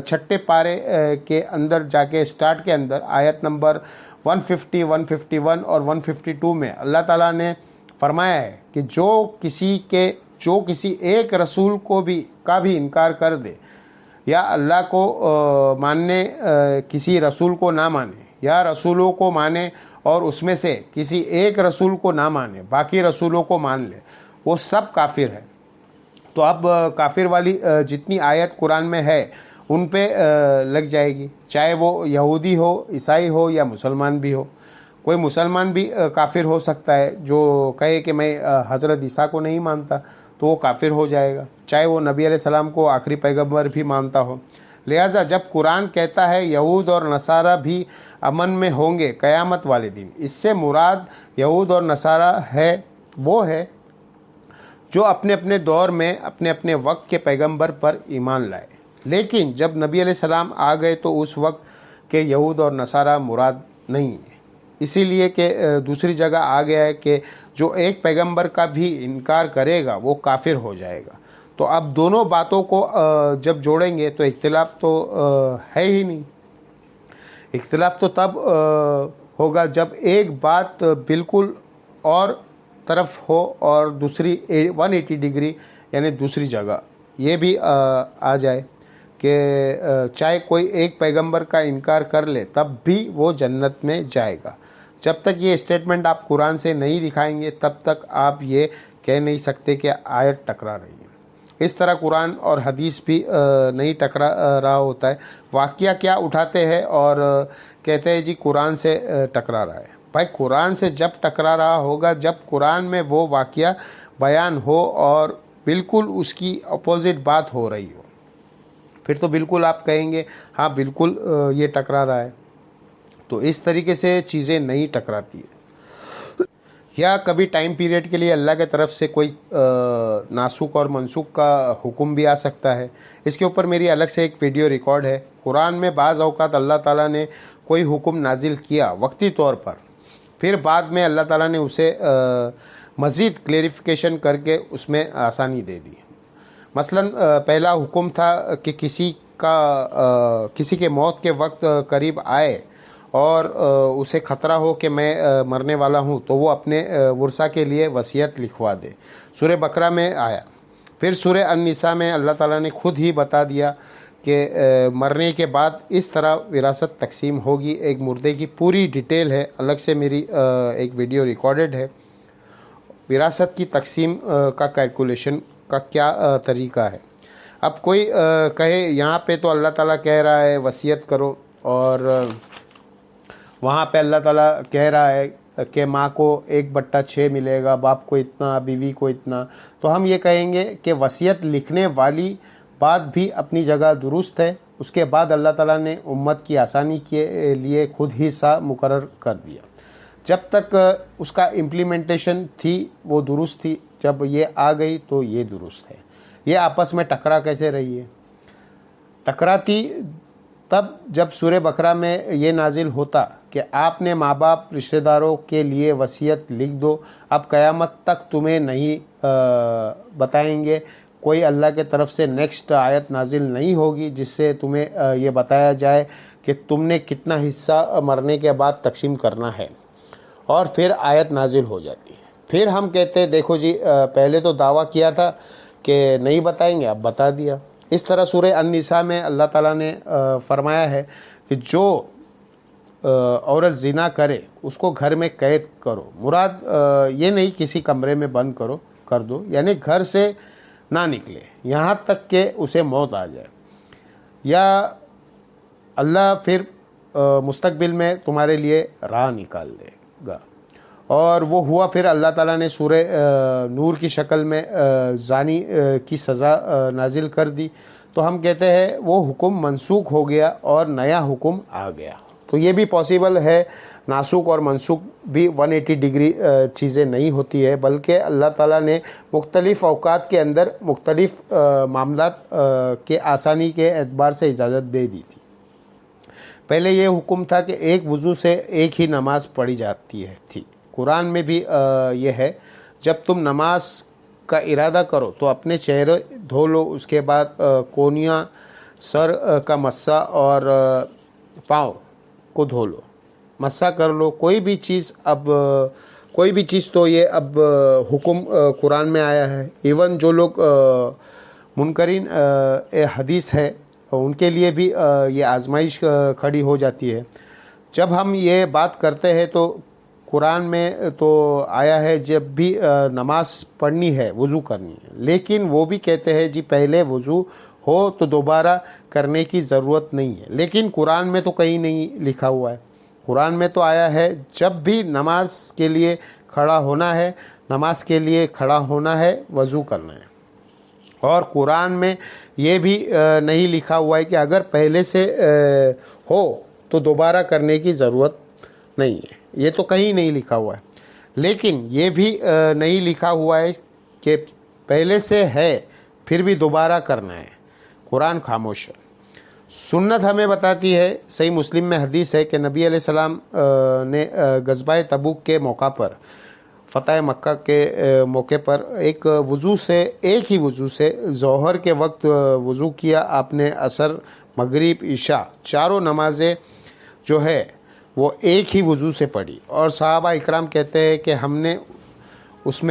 6 پارے کے اندر جا کے سٹارٹ کے اندر آیت نمبر 150، 151 اور 152 میں اللہ تعالیٰ نے فرمایا ہے کہ جو کسی ایک رسول کا بھی انکار کر دے، یا اللہ کو ماننے کسی رسول کو نہ مانے، یا رسولوں کو مانے اور اس میں سے کسی ایک رسول کو نہ مانے، باقی رسولوں کو مان لے، وہ سب کافر ہے۔ تو اب کافر والی جتنی آیت قرآن میں ہے ان پہ لگ جائے گی، چاہے وہ یہودی ہو، عیسائی ہو یا مسلمان بھی ہو۔ کوئی مسلمان بھی کافر ہو سکتا ہے جو کہے کہ میں حضرت عیسیٰ کو نہیں مانتا، تو وہ کافر ہو جائے گا، چاہے وہ نبی علیہ السلام کو آخری پیغمبر بھی مانتا ہو۔ لہٰذا جب قرآن کہتا ہے یہود اور نصارہ بھی امن میں ہوں گے قیامت والے دن، اس سے مراد یہود اور نصارہ ہے وہ ہے جو اپنے اپنے دور میں اپنے اپنے وقت کے پیغمبر پر ایمان لائے، لیکن جب نبی علیہ السلام آ گئے تو اس وقت کے یہود اور نصارہ مراد نہیں ہے، اسی لیے کہ دوسری جگہ آ گیا ہے کہ جو ایک پیغمبر کا بھی انکار کرے گا وہ کافر ہو جائے گا۔ تو اب دونوں باتوں کو جب جوڑیں گے تو اختلاف تو ہے ہی نہیں۔ اختلاف تو تب ہوگا جب ایک بات بالکل اور طرف ہو اور دوسری 180 ڈگری یعنی دوسری جگہ یہ بھی آ جائے کہ چاہے کوئی ایک پیغمبر کا انکار کر لے تب بھی وہ جنت میں جائے گا۔ جب تک یہ اسٹیٹمنٹ آپ قرآن سے نہیں دکھائیں گے تب تک آپ یہ کہہ نہیں سکتے کہ آیت ٹکرا رہی ہے۔ اس طرح قرآن اور حدیث بھی نہیں ٹکرا رہا ہوتا ہے، واقعہ کیا اٹھاتے ہیں اور کہتے ہیں جی قرآن سے ٹکرا رہا ہے۔ بھائی قرآن سے جب ٹکرا رہا ہوگا جب قرآن میں وہ واقعہ بیان ہو اور بالکل اس کی اپوزٹ بات ہو رہی ہو، پھر تو بالکل آپ کہیں گے ہاں بالکل یہ ٹکرا رہا ہے۔ تو اس طریقے سے چیزیں نہیں ٹکراتی ہے۔ یا کبھی ٹائم پیریڈ کے لیے اللہ کی طرف سے کوئی ناسخ اور منسوخ کا حکم بھی آ سکتا ہے، اس کے اوپر میری الگ سے ایک ویڈیو ریکارڈ ہے۔ قرآن میں بعض اوقات اللہ تعالیٰ نے کوئی حکم نازل کیا وقتی طور پر، پھر بعد میں اللہ تعالیٰ نے اسے مزید کلیریفیکیشن کر کے اس میں آسانی دے دی۔ مثلا پہلا حکم تھا کہ کسی کے موت کے وقت قریب آئے اور اسے خطرہ ہو کہ میں مرنے والا ہوں تو وہ اپنے ورثہ کے لیے وصیت لکھوا دے، سورہ بقرہ میں آیا۔ پھر سورہ النساء میں اللہ تعالیٰ نے خود ہی بتا دیا کہ مرنے کے بعد اس طرح وراثت تقسیم ہوگی۔ ایک مردے کی پوری ڈیٹیل ہے، الگ سے میری ایک ویڈیو ریکارڈڈ ہے، وراثت کی تقسیم کا کیلکولیشن کا کیا طریقہ ہے۔ اب کوئی کہے یہاں پہ تو اللہ تعالیٰ کہہ رہا ہے وصیت کرو، اور وہاں پہ اللہ تعالیٰ کہہ رہا ہے کہ ماں کو 1/6 ملے گا، باپ کو اتنا، بیوی کو اتنا، تو ہم یہ کہیں گے کہ وصیت لکھنے والی بات بھی اپنی جگہ درست ہے۔ اس کے بعد اللہ تعالیٰ نے امت کی آسانی کے لیے خود ہی حصہ مقرر کر دیا۔ جب تک اس کا امپلیمنٹیشن تھی وہ درست تھی، جب یہ آ گئی تو یہ درست ہے۔ یہ آپس میں ٹکرا کیسے رہی ہے؟ ٹکراتی تب جب سورہ بقرہ میں یہ نازل ہوتا کہ آپ نے ماں باپ رشتہ داروں کے لیے وصیت لکھ دو، اب قیامت تک تمہیں نہیں بتائیں گے، کوئی اللہ کے طرف سے نیکسٹ آیت نازل نہیں ہوگی جس سے تمہیں یہ بتایا جائے کہ تم نے کتنا حصہ مرنے کے بعد تقسیم کرنا ہے، اور پھر آیت نازل ہو جاتی ہے۔ پھر ہم کہتے دیکھو جی پہلے تو دعویٰ کیا تھا کہ نہیں بتائیں گے، اب بتا دیا۔ اس طرح سورہ النساء میں اللہ تعالیٰ نے فرمایا ہے کہ جو عورت زنا کرے اس کو گھر میں قید کرو، مراد یہ نہیں کسی کمرے میں بند کر دو، یعنی گھر سے نہ نکلے یہاں تک کہ اسے موت آ جائے، یا اللہ پھر مستقبل میں تمہارے لیے راہ نکال دے گا۔ اور وہ ہوا، پھر اللہ تعالیٰ نے سورہ نور کی شکل میں زانی کی سزا نازل کر دی، تو ہم کہتے ہیں وہ حکم منسوخ ہو گیا اور نیا حکم آ گیا۔ تو یہ بھی پاسبل ہے، ناسوخ اور منسوخ بھی 180 ڈگری چیزیں نہیں ہوتی ہے، بلکہ اللہ تعالیٰ نے مختلف اوقات کے اندر مختلف معاملات کے آسانی کے اعتبار سے اجازت دے دی تھی۔ پہلے یہ حکم تھا کہ ایک وضو سے ایک ہی نماز پڑھی جاتی تھی۔ قرآن میں بھی یہ ہے، جب تم نماز کا ارادہ کرو تو اپنے چہرے دھو لو، اس کے بعد کونیاں، سر کا مسا اور پاؤں کو دھو لو، مسا کر لو۔ کوئی بھی چیز تو یہ اب حکم قرآن میں آیا ہے۔ ایون جو لوگ منکرین حدیث ہے ان کے لیے بھی یہ آزمائش کھڑی ہو جاتی ہے۔ جب ہم یہ بات کرتے ہیں تو قرآن میں تو آیا ہے جب بھی نماز پڑھنی ہے وضو کرنی ہے، لیکن وہ بھی کہتے ہیں جی پہلے وضو ہو تو دوبارہ کرنے کی ضرورت نہیں ہے، لیکن قرآن میں تو کہیں نہیں لکھا ہوا ہے۔ قرآن میں تو آیا ہے جب بھی نماز کے لیے کھڑا ہونا ہے وضو کرنا ہے، اور قرآن میں یہ بھی نہیں لکھا ہوا ہے کہ اگر پہلے سے ہو تو دوبارہ کرنے کی ضرورت نہیں ہے، یہ تو کہیں نہیں لکھا ہوا ہے۔ لیکن یہ بھی نہیں لکھا ہوا ہے کہ پہلے سے ہے پھر بھی دوبارہ کرنا ہے۔ قرآن خاموش ہے۔ سنت ہمیں بتاتی ہے، صحیح مسلم میں حدیث ہے کہ نبی علیہ السلام نے غزوہ تبوک کے موقع پر، فتح مکہ کے موقع پر ایک ہی وضو سے ظہر کے وقت وضو کیا۔ آپ نے عصر، مغرب، عشاء چاروں نمازیں جو ہے وہ ایک ہی وضو سے پڑھی، اور صحابہ اکرام کہتے ہیں کہ ہم نے اس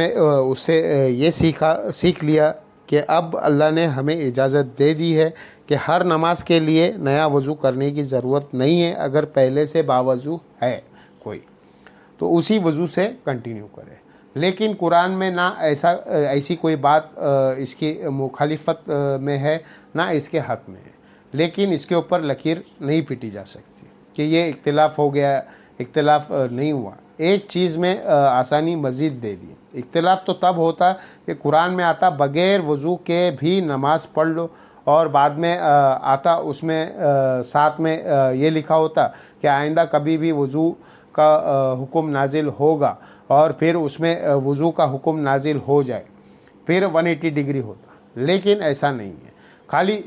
سے یہ سیکھ لیا کہ اب اللہ نے ہمیں اجازت دے دی ہے کہ ہر نماز کے لیے نیا وضو کرنے کی ضرورت نہیں ہے، اگر پہلے سے باوضو ہے کوئی تو اسی وضو سے کنٹینیو کرے۔ لیکن قرآن میں نہ ایسی کوئی بات اس کی مخالفت میں ہے، نہ اس کے حق میں ہے، لیکن اس کے اوپر لکیر نہیں پیٹی جا سکتی کہ یہ اختلاف ہو گیا، اختلاف نہیں ہوا۔ ایک چیز میں آسانی مزید دے دی۔ اختلاف تو تب ہوتا کہ قرآن میں آتا بغیر وضو کے بھی نماز پڑھ لو، اور بعد میں آتا اس میں ساتھ میں یہ لکھا ہوتا کہ آئندہ کبھی بھی وضو کا حکم نازل ہوگا، اور پھر اس میں وضو کا حکم نازل ہو جائے، پھر 180 ڈگری ہوتا۔ لیکن ایسا نہیں ہے، خالی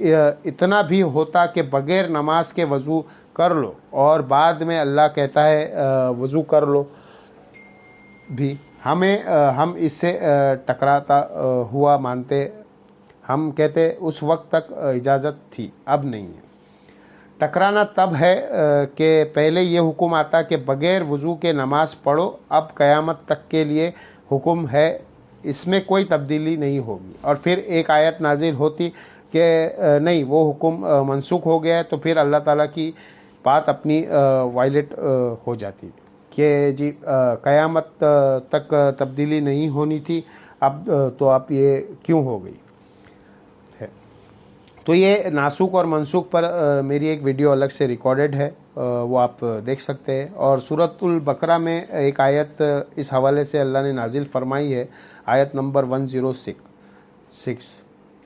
اتنا بھی ہوتا کہ بغیر نماز کے وضو کر لو، اور بعد میں اللہ کہتا ہے وضو کر لو بھی، ہم اس سے ٹکراتا ہوا مانتے، ہم کہتے اس وقت تک اجازت تھی، اب نہیں ہے۔ ٹکرانا تب ہے کہ پہلے یہ حکم آتا کہ بغیر وضو کے نماز پڑھو، اب قیامت تک کے لیے حکم ہے، اس میں کوئی تبدیلی نہیں ہوگی، اور پھر ایک آیت نازل ہوتی کہ نہیں وہ حکم منسوخ ہو گیا ہے، تو پھر اللہ تعالیٰ کی بات اپنی وائلیٹ ہو جاتی کہ جی قیامت تک تبدیلی نہیں ہونی تھی، اب تو اب یہ کیوں ہو گئی ہے۔ تو یہ ناسوخ اور منسوخ پر میری ایک ویڈیو الگ سے ریکارڈڈ ہے، وہ آپ دیکھ سکتے ہیں۔ اور سورۃ البقرہ میں ایک آیت اس حوالے سے اللہ نے نازل فرمائی ہے، آیت نمبر 106،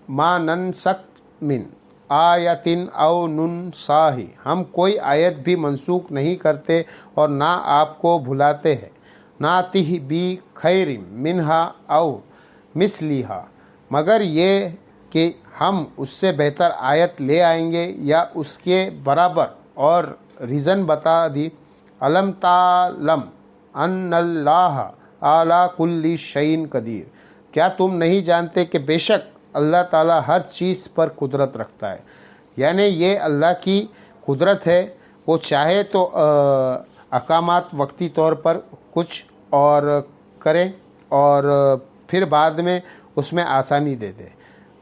ما ننسخ من آیت او ننساہ، ہم کوئی آیت بھی منسوخ نہیں کرتے اور نہ آپ کو بھلاتے ہیں، ناتہ بی خیر منہا او مثلہا، مگر یہ کہ ہم اس سے بہتر آیت لے آئیں گے یا اس کے برابر، اور ریزن بتا دی، علم تعلم ان اللہ اعلی کل شیء قدیر، کیا تم نہیں جانتے کہ بے شک اللہ تعالیٰ ہر چیز پر قدرت رکھتا ہے، یعنی یہ اللہ کی قدرت ہے، وہ چاہے تو احکامات وقتی طور پر کچھ اور کرے اور پھر بعد میں اس میں آسانی دے دے،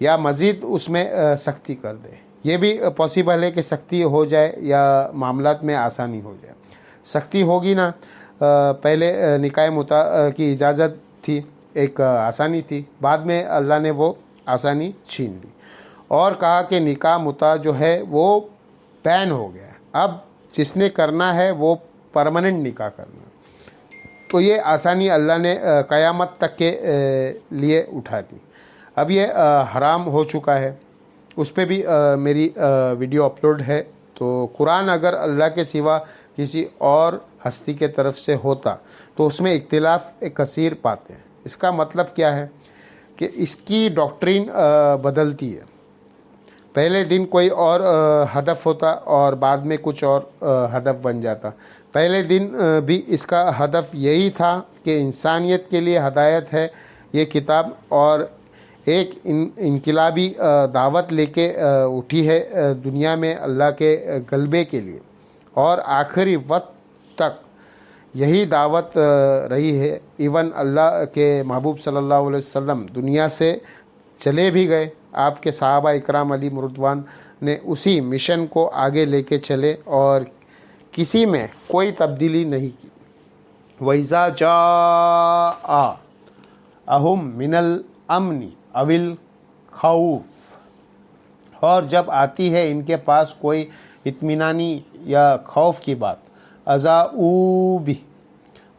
یا مزید اس میں سختی کر دے، یہ بھی پاسبل ہے کہ سختی ہو جائے یا معاملات میں آسانی ہو جائے۔ سختی ہوگی نا، پہلے نکاح مطا کی اجازت تھی، ایک آسانی تھی، بعد میں اللہ نے وہ آسانی چھین لی اور کہا کہ نکاح مطا جو ہے وہ بین ہو گیا ہے، اب جس نے کرنا ہے وہ پرماننٹ نکاح کرنا، تو یہ آسانی اللہ نے قیامت تک کے لیے اٹھا دی۔ اب یہ حرام ہو چکا ہے، اس پہ بھی میری ویڈیو اپلوڈ ہے۔ تو قرآن اگر اللہ کے سوا کسی اور ہستی کے طرف سے ہوتا تو اس میں اختلاف کثیر پاتے ہیں۔ اس کا مطلب کیا ہے کہ اس کی ڈاکٹرین بدلتی ہے، پہلے دن کوئی اور ہدف ہوتا اور بعد میں کچھ اور ہدف بن جاتا۔ پہلے دن بھی اس کا ہدف یہی تھا کہ انسانیت کے لیے ہدایت ہے یہ کتاب، اور ایک انقلابی دعوت لے کے اٹھی ہے دنیا میں اللہ کے غلبے کے لیے، اور آخری وقت تک یہی دعوت رہی ہے۔ ایون اللہ کے محبوب صلی اللہ علیہ وسلم دنیا سے چلے بھی گئے، آپ کے صحابہ اکرام علی مردوان نے اسی مشن کو آگے لے کے چلے اور کسی میں کوئی تبدیلی نہیں کی۔ وَإِذَا جَاءَ أَهُم مِّنَ الْأَمْنِ أَوِ الْخَوْفِ، اور جب آتی ہے ان کے پاس کوئی اطمینانی یا خوف کی بات، اذاؤوا بہ،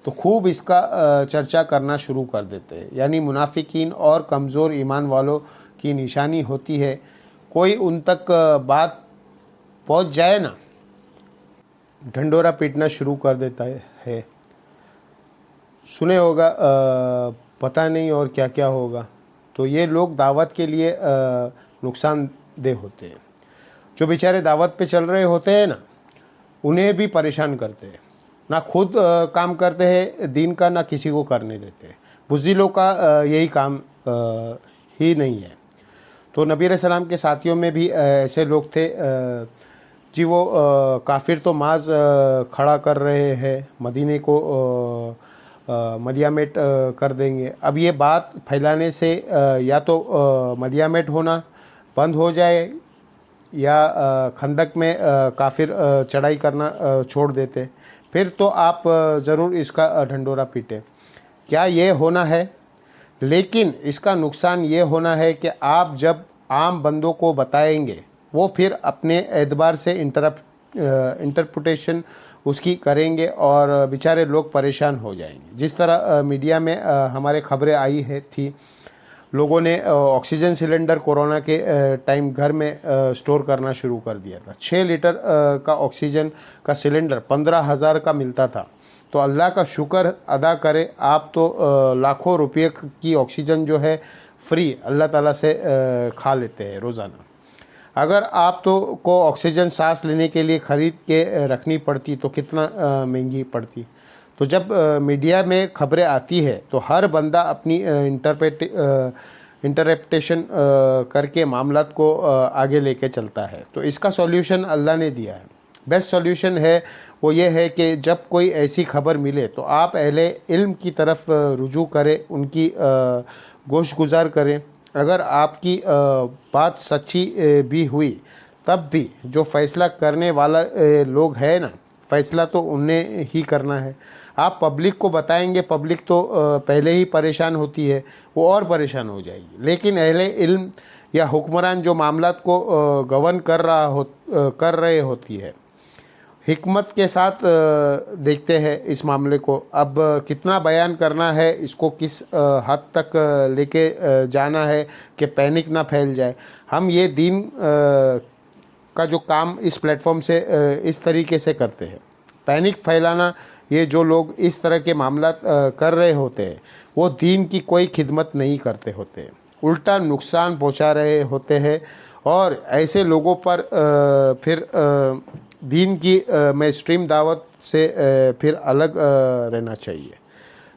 تو خوب اس کا چرچا کرنا شروع کر دیتے ہیں، یعنی منافقین اور کمزور ایمان والوں کی نشانی ہوتی ہے، کوئی ان تک بات پہنچ جائے نا، ڈھنڈورا پیٹنا شروع کر دیتا ہے، سنے ہوگا پتہ نہیں اور کیا کیا ہوگا۔ تو یہ لوگ دعوت کے لیے نقصان دہ ہوتے ہیں، جو بیچارے دعوت پہ چل رہے ہوتے ہیں نا، انہیں بھی پریشان کرتے ہیں، نہ خود کام کرتے ہیں دین کا، نہ کسی کو کرنے دیتے ہیں۔ بزدلوں کا یہی کام ہی نہیں ہے۔ تو نبی علیہ السلام کے ساتھیوں میں بھی ایسے لوگ تھے، جی وہ کافر تو ماز کھڑا کر رہے ہیں، مدینے کو ملیامیٹ کر دیں گے۔ اب یہ بات پھیلانے سے یا تو ملیامیٹ ہونا بند ہو جائے یا خندق میں کافر چڑھائی کرنا چھوڑ دیتے، پھر تو آپ ضرور اس کا ڈھنڈورا پیٹیں۔ کیا یہ ہونا ہے؟ لیکن اس کا نقصان یہ ہونا ہے کہ آپ جب عام بندوں کو بتائیں گے، وہ پھر اپنے اعتبار سے انٹرپریٹیشن اس کی کریں گے اور بیچارے لوگ پریشان ہو جائیں گے۔ جس طرح میڈیا میں ہمارے خبریں آئی تھی، لوگوں نے آکسیجن سلنڈر کورونا کے ٹائم گھر میں سٹور کرنا شروع کر دیا تھا۔ 6 لیٹر کا آکسیجن کا سلنڈر 15,000 کا ملتا تھا۔ تو اللہ کا شکر ادا کرے، آپ تو لاکھوں روپے کی آکسیجن جو ہے فری اللہ تعالیٰ سے کھا لیتے ہیں روزانہ۔ اگر آپ کو آکسیجن سانس لینے کے لیے خرید کے رکھنی پڑتی تو کتنا مہنگی پڑتی. تو جب میڈیا میں خبریں آتی ہے تو ہر بندہ اپنی انٹرپریٹیشن کر کے معاملات کو آگے لے کے چلتا ہے. تو اس کا سولیوشن اللہ نے دیا ہے. بیسٹ سولیوشن ہے وہ یہ ہے کہ جب کوئی ایسی خبر ملے تو آپ اہل علم کی طرف رجوع کریں، ان کی گوش گزار کریں. اگر آپ کی بات سچی بھی ہوئی تب بھی جو فیصلہ کرنے والا لوگ ہے نا، فیصلہ تو انہیں ہی کرنا ہے. آپ پبلک کو بتائیں گے، پبلک تو پہلے ہی پریشان ہوتی ہے، وہ اور پریشان ہو جائے گی. لیکن اہل علم یا حکمران جو معاملات کو گورن کر رہے ہوتی ہے، حکمت کے ساتھ دیکھتے ہیں اس معاملے کو. اب کتنا بیان کرنا ہے، اس کو کس حد تک لے کے جانا ہے کہ پینک نہ پھیل جائے. ہم یہ دین کا جو کام اس پلیٹ فارم سے اس طریقے سے کرتے ہیں. پینک پھیلانا، یہ جو لوگ اس طرح کے معاملات کر رہے ہوتے ہیں وہ دین کی کوئی خدمت نہیں کرتے ہوتے، الٹا نقصان پہنچا رہے ہوتے ہیں. اور ایسے لوگوں پر پھر دین کی میں اسٹریم دعوت سے پھر الگ رہنا چاہیے،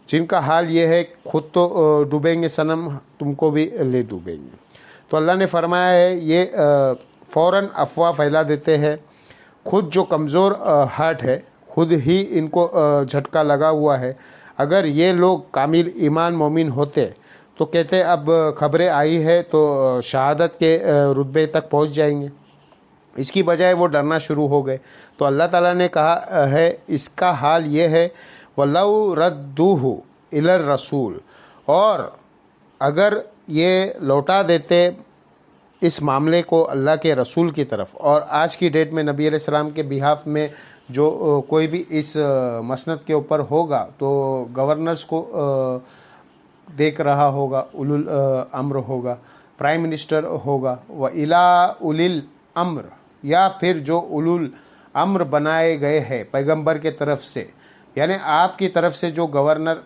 جن کا حال یہ ہے خود تو ڈوبیں گے صنم، تم کو بھی لے ڈوبیں گے. تو اللہ نے فرمایا ہے یہ فوراً افواہ پھیلا دیتے ہیں. خود جو کمزور ہارٹ ہے خود ہی ان کو جھٹکا لگا ہوا ہے. اگر یہ لوگ کامل ایمان مومن ہوتے تو کہتے اب خبریں آئی ہے تو شہادت کے رتبے تک پہنچ جائیں گے. اس کی بجائے وہ ڈرنا شروع ہو گئے. تو اللہ تعالیٰ نے کہا ہے اس کا حال یہ ہے وَلَوْ رَدُّوهُ إِلَى الرَّسُولِ، اور اگر یہ لوٹا دیتے اس معاملے کو اللہ کے رسول کی طرف. اور آج کی ڈیٹ میں نبی علیہ السلام کے بہاف میں جو کوئی بھی اس مسند کے اوپر ہوگا تو گورنرز کو دیکھ رہا ہوگا، اولو الامر ہوگا، پرائم منسٹر ہوگا، وَإِلَىٰ أُولِي الْأَمْرِ، یا پھر جو اولو الامر بنائے گئے ہیں پیغمبر کے طرف سے، یعنی آپ کی طرف سے جو گورنر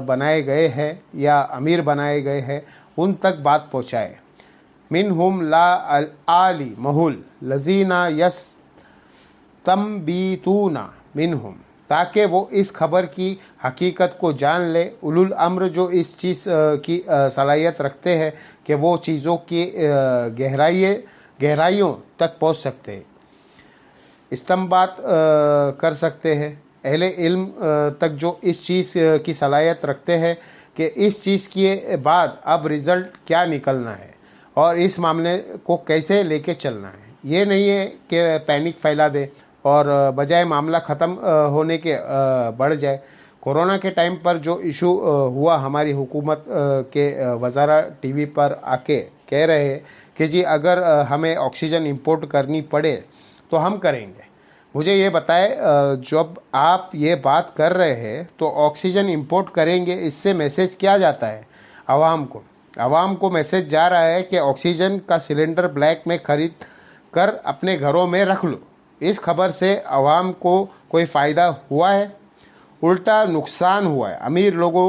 بنائے گئے ہیں یا امیر بنائے گئے ہیں ان تک بات پہنچائے. منہم لا العالمہ الذین یستنبطون منہم، تاکہ وہ اس خبر کی حقیقت کو جان لے. اولو الامر جو اس چیز کی صلاحیت رکھتے ہیں کہ وہ چیزوں کی گہرائیوں تک پہنچ سکتے ہیں، استنباط کر سکتے ہیں. اہل علم تک جو اس چیز کی صلاحیت رکھتے ہیں کہ اس چیز کے بعد اب رزلٹ کیا نکلنا ہے اور اس معاملے کو کیسے لے کے چلنا ہے. یہ نہیں ہے کہ پینک پھیلا دے اور بجائے معاملہ ختم ہونے کے بڑھ جائے. کورونا کے ٹائم پر جو ایشو ہوا، ہماری حکومت کے وزراء ٹی وی پر آ کے کہہ رہے ہیں کہ جی اگر ہمیں آکسیجن امپورٹ کرنی پڑے تو ہم کریں گے. مجھے یہ بتائے جب آپ یہ بات کر رہے ہیں تو آکسیجن امپورٹ کریں گے، اس سے میسیج کیا جاتا ہے عوام کو؟ عوام کو میسیج جا رہا ہے کہ آکسیجن کا سلنڈر بلیک میں خرید کر اپنے گھروں میں رکھ لو. اس خبر سے عوام کو کوئی فائدہ ہوا ہے؟ الٹا نقصان ہوا ہے. امیر لوگوں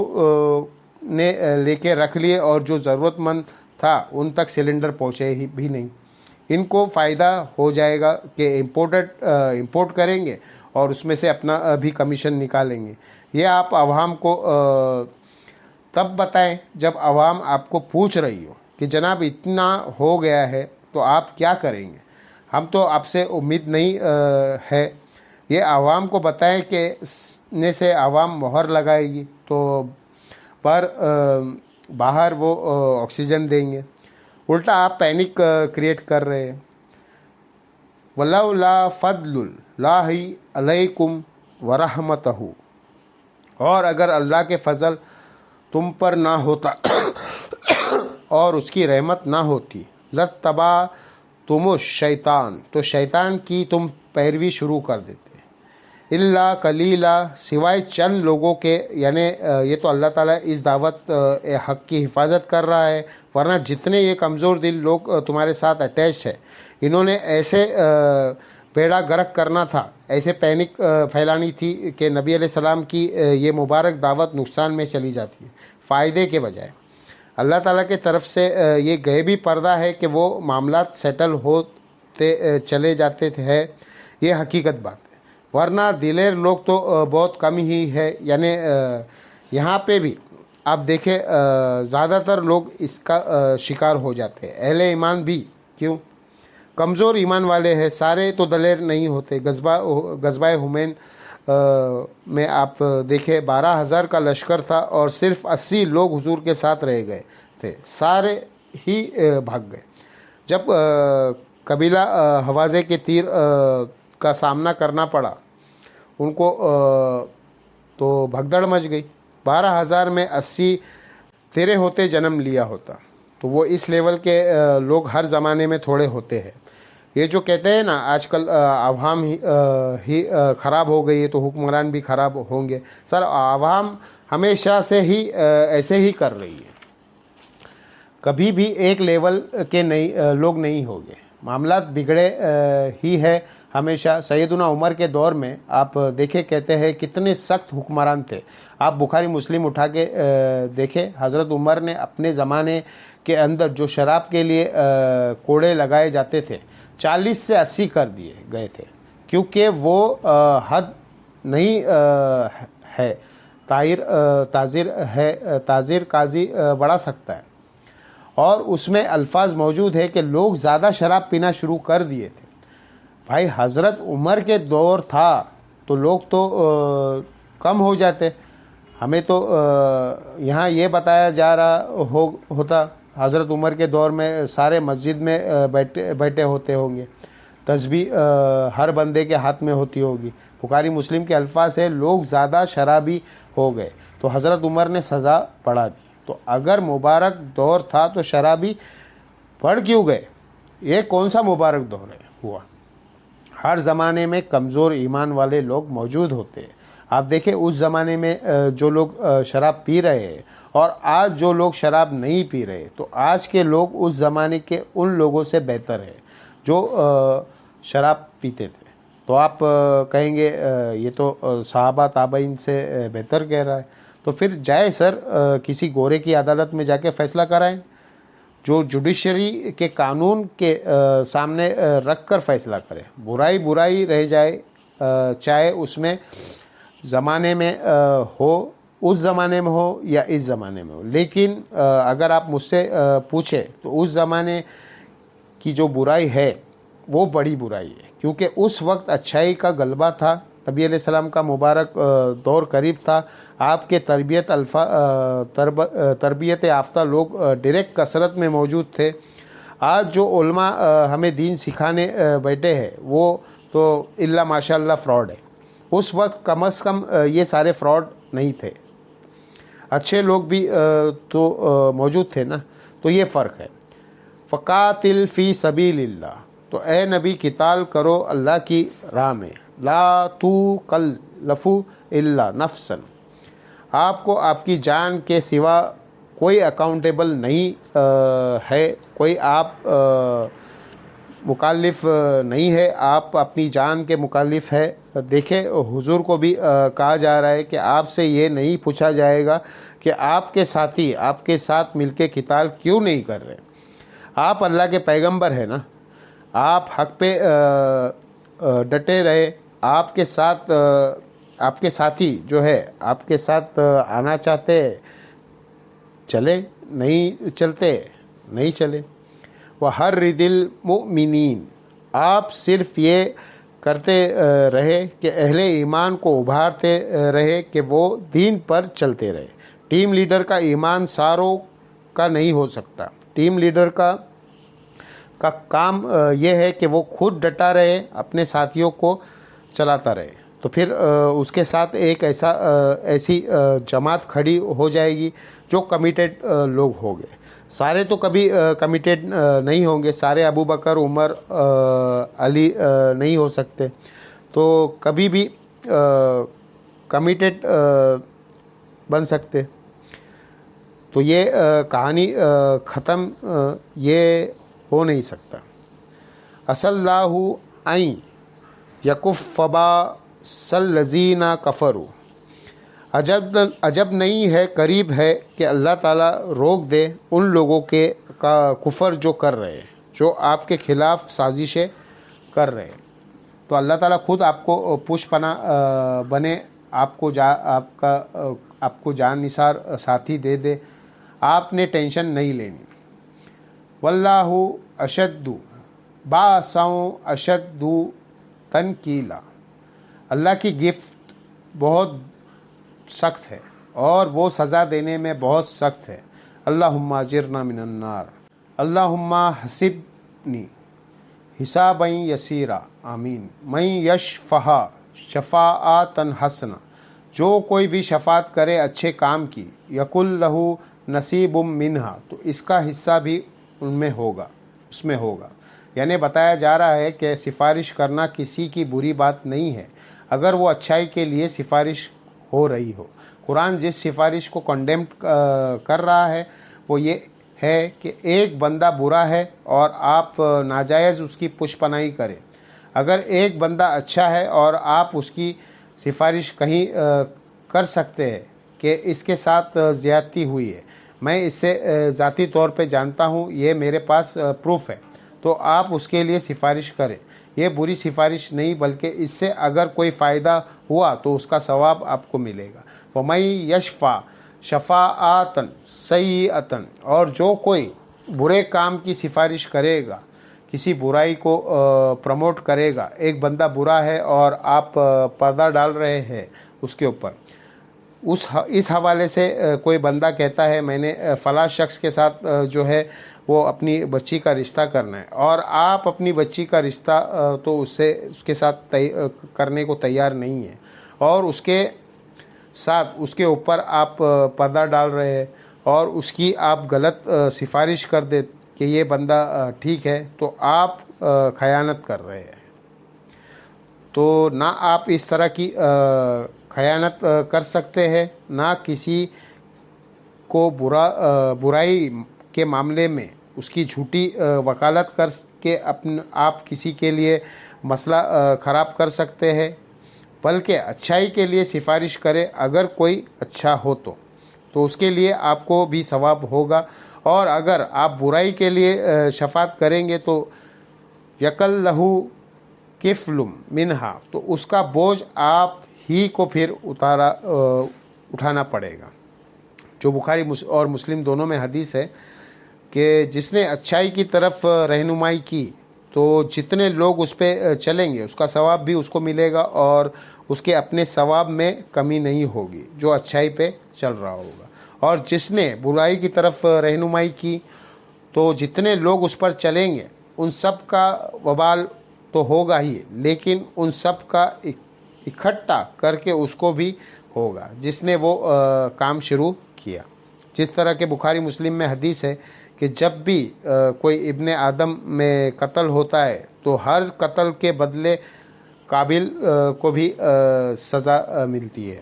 نے لے کے رکھ لیے اور جو ضرورت مند تھا ان تک سلنڈر پہنچے ہی بھی نہیں. ان کو فائدہ ہو جائے گا کہ امپورٹ کریں گے اور اس میں سے اپنا بھی کمیشن نکالیں گے. یہ آپ عوام کو تب بتائیں جب عوام آپ کو پوچھ رہی ہو کہ جناب اتنا ہو گیا ہے تو آپ کیا کریں گے. ہم تو آپ سے امید نہیں ہے. یہ عوام کو بتائیں کہ نے سے عوام مہر لگائے گی تو پر باہر وہ آکسیجن دیں گے. الٹا آپ پینک کریٹ کر رہے ہیں. وَلَوْلَا فَضْلُ اللَّهِ عَلَيْكُمْ وَرَحْمَتَهُ، اور اگر اللہ کے فضل تم پر نہ ہوتا اور اس کی رحمت نہ ہوتی، لَاتَّبَعْتُمُ الشَّيْطَانَ، تو شیطان کی تم پیروی شروع کر دیتے. اللہ قلیلا، سوائے چند لوگوں کے. یعنی یہ تو اللہ تعالیٰ اس دعوت حق کی حفاظت کر رہا ہے، ورنہ جتنے یہ کمزور دل لوگ تمہارے ساتھ اٹیچ ہے انہوں نے ایسے بیڑا گرک کرنا تھا، ایسے پینک پھیلانی تھی کہ نبی علیہ السلام کی یہ مبارک دعوت نقصان میں چلی جاتی ہے فائدے کے بجائے. اللہ تعالیٰ کی طرف سے یہ غیبی پردہ ہے کہ وہ معاملات سیٹل بڑھتے چلے جاتے تھے، یہ حقیقت بات ہے، ورنہ دلیر لوگ تو بہت کم ہی ہے. یعنی یہاں پہ بھی آپ دیکھیں زیادہ تر لوگ اس کا شکار ہو جاتے ہیں. اہل ایمان بھی کیوں کمزور ایمان والے ہیں، سارے تو دلیر نہیں ہوتے. غزوہ حنین میں آپ دیکھیں 12,000 کا لشکر تھا اور صرف 80 لوگ حضور کے ساتھ رہ گئے تھے، سارے ہی بھاگ گئے. جب قبیلہ حوازے کے تیر کا سامنا کرنا پڑا ان کو تو بھگدڑ مچ گئی. 12,000 میں 80 تیرے ہوتے جنم لیا ہوتا. تو وہ اس لیول کے لوگ ہر زمانے میں تھوڑے ہوتے ہیں. یہ جو کہتے ہیں نا آج کل عوام ہی خراب ہو گئی ہے تو حکمران بھی خراب ہوں گے، سر عوام ہمیشہ سے ہی ایسے ہی کر رہی ہے، کبھی بھی ایک لیول کے لوگ نہیں ہوں گے. معاملات بگڑے ہی ہے ہمیشہ. سیدنا عمر کے دور میں آپ دیکھیں کہتے ہیں کتنے سخت حکمران تھے. آپ بخاری مسلم اٹھا کے دیکھیں، حضرت عمر نے اپنے زمانے کے اندر جو شراب کے لیے کوڑے لگائے جاتے تھے 40 سے 80 کر دیے گئے تھے، کیونکہ وہ حد نہیں ہے. تعزیر قاضی بڑھا سکتا ہے، اور اس میں الفاظ موجود ہے کہ لوگ زیادہ شراب پینا شروع کر دیے تھے. بھائی حضرت عمر کے دور تھا تو لوگ تو کم ہو جاتے. ہمیں تو یہاں یہ بتایا جا رہا ہوتا حضرت عمر کے دور میں سارے مسجد میں بیٹھے ہوتے ہوں گے، تسبیح ہر بندے کے ہاتھ میں ہوتی ہوگی. بخاری مسلم کے الفاظ ہے لوگ زیادہ شرابی ہو گئے تو حضرت عمر نے سزا بڑھا دی. تو اگر مبارک دور تھا تو شرابی بڑھ کیوں گئے؟ یہ کون سا مبارک دور ہوا؟ ہر زمانے میں کمزور ایمان والے لوگ موجود ہوتے ہیں. آپ دیکھیں اس زمانے میں جو لوگ شراب پی رہے ہیں اور آج جو لوگ شراب نہیں پی رہے، تو آج کے لوگ اس زمانے کے ان لوگوں سے بہتر ہیں جو شراب پیتے تھے. تو آپ کہیں گے یہ تو صحابہ تابعین سے بہتر کہہ رہا ہے. تو پھر جائے سر کسی گورے کی عدالت میں جا کے فیصلہ کرائیں، جو جوڈیشری کے قانون کے سامنے رکھ کر فیصلہ کرے. برائی رہ جائے، چاہے اس میں زمانے میں ہو، اس زمانے میں ہو یا اس زمانے میں ہو. لیکن اگر آپ مجھ سے پوچھیں تو اس زمانے کی جو برائی ہے وہ بڑی برائی ہے، کیونکہ اس وقت اچھائی کا غلبہ تھا. نبی علیہ السلام کا مبارک دور قریب تھا. آپ کے تربیت یافتہ لوگ ڈائریکٹ کثرت میں موجود تھے. آج جو علماء ہمیں دین سکھانے بیٹھے ہیں وہ تو الا ماشاء اللہ فراڈ ہے. اس وقت کم از کم یہ سارے فراڈ نہیں تھے، اچھے لوگ بھی تو موجود تھے نا. تو یہ فرق ہے. فقاتل فی سبیل اللہ، تو اے نبی قتال کرو اللہ کی راہ میں. لا تکلف الا نفسا، آپ کو آپ کی جان کے سوا کوئی اکاؤنٹیبل نہیں ہے، کوئی آپ مکلف نہیں ہے، آپ اپنی جان کے مکلف ہے. دیکھیں حضور کو بھی کہا جا رہا ہے کہ آپ سے یہ نہیں پوچھا جائے گا کہ آپ کے ساتھی آپ کے ساتھ مل کے قتال کیوں نہیں کر رہے. آپ اللہ کے پیغمبر ہیں نا، آپ حق پہ ڈٹے رہے. آپ کے ساتھ آپ کے ساتھی جو ہے آپ کے ساتھ آنا چاہتے چلے، نہیں چلتے نہیں چلے. وحرِّضِ الْمُؤْمِنِينَ، آپ صرف یہ کرتے رہے کہ اہل ایمان کو ابھارتے رہے کہ وہ دین پر چلتے رہے. ٹیم لیڈر کا ایمان ساروں کا نہیں ہو سکتا. ٹیم لیڈر کا کام یہ ہے کہ وہ خود ڈٹا رہے، اپنے ساتھیوں کو چلاتا رہے. تو پھر اس کے ساتھ ایک ایسی جماعت کھڑی ہو جائے گی جو کمیٹیڈ لوگ ہوں گے. سارے تو کبھی کمیٹیڈ نہیں ہوں گے، سارے ابو بکر عمر علی نہیں ہو سکتے. تو کبھی بھی کمیٹیڈ بن سکتے. تو یہ کہانی ختم یہ ہو نہیں سکتا. اصل اللہ عین یکف باس الذین کفروا، عجب نہیں ہے، قریب ہے کہ اللہ تعالیٰ روک دے ان لوگوں کے کا کفر جو کر رہے ہیں، جو آپ کے خلاف سازشیں کر رہے ہیں، تو اللہ تعالیٰ خود آپ کو پوش پناہ بنے، آپ کو جان نثار ساتھی دے دے، آپ نے ٹینشن نہیں لینی۔ واللہ اشد باساً اشد تنکیلا، اللہ کی گفت بہت سخت ہے اور وہ سزا دینے میں بہت سخت ہے۔ اللہم اجرنا من النار، اللہم حسبنی حسابا یسیرا، آمین۔ من یشفع شفاعتا حسنہ، جو کوئی بھی شفاعت کرے اچھے کام کی، یکن لہ نصیب منہا، تو اس کا حصہ بھی اس میں ہوگا۔ یعنی بتایا جا رہا ہے کہ سفارش کرنا کسی کی بری بات نہیں ہے اگر وہ اچھائی کے لیے سفارش ہو رہی ہو۔ قرآن جس سفارش کو کنڈیم کر رہا ہے وہ یہ ہے کہ ایک بندہ برا ہے اور آپ ناجائز اس کی پش پناہی کریں۔ اگر ایک بندہ اچھا ہے اور آپ اس کی سفارش کہیں کر سکتے ہیں کہ اس کے ساتھ زیادتی ہوئی ہے، میں اس سے ذاتی طور پہ جانتا ہوں، یہ میرے پاس پروف ہے، تو آپ اس کے لیے سفارش کریں۔ یہ بری سفارش نہیں، بلکہ اس سے اگر کوئی فائدہ ہوا تو اس کا ثواب آپ کو ملے گا۔ وَمَن یشفع شفاعۃ سیئۃ، اور جو کوئی برے کام کی سفارش کرے گا، کسی برائی کو پروموٹ کرے گا، ایک بندہ برا ہے اور آپ پردہ ڈال رہے ہیں اس کے اوپر، اس حوالے سے کوئی بندہ کہتا ہے میں نے فلاں شخص کے ساتھ جو ہے وہ اپنی بچی کا رشتہ کرنا ہے، اور آپ اپنی بچی کا رشتہ تو اس کے ساتھ کرنے کو تیار نہیں ہے، اور اس کے ساتھ اس کے اوپر آپ پردہ ڈال رہے ہیں اور اس کی آپ غلط سفارش کر دے کہ یہ بندہ ٹھیک ہے، تو آپ خیانت کر رہے ہیں۔ تو نہ آپ اس طرح کی خیانت کر سکتے ہیں، نہ کسی کو برائی کے معاملے میں اس کی جھوٹی وکالت کر کے آپ کسی کے لیے مسئلہ خراب کر سکتے ہیں، بلکہ اچھائی کے لیے سفارش کرے اگر کوئی اچھا ہو تو اس کے لیے آپ کو بھی ثواب ہوگا، اور اگر آپ برائی کے لیے شفاعت کریں گے تو یکل لہو کفل منہا، تو اس کا بوجھ آپ ہی کو پھر اٹھانا پڑے گا۔ جو بخاری اور مسلم دونوں میں حدیث ہے کہ جس نے اچھائی کی طرف رہنمائی کی تو جتنے لوگ اس پہ چلیں گے اس کا ثواب بھی اس کو ملے گا، اور اس کے اپنے ثواب میں کمی نہیں ہوگی جو اچھائی پہ چل رہا ہوگا۔ اور جس نے برائی کی طرف رہنمائی کی تو جتنے لوگ اس پر چلیں گے ان سب کا وبال تو ہوگا ہی، لیکن ان سب کا اکٹھا کر کے اس کو بھی ہوگا جس نے وہ کام شروع کیا۔ جس طرح کہ بخاری مسلم میں حدیث ہے کہ جب بھی کوئی ابن آدم میں قتل ہوتا ہے تو ہر قتل کے بدلے قابل کو بھی سزا ملتی ہے،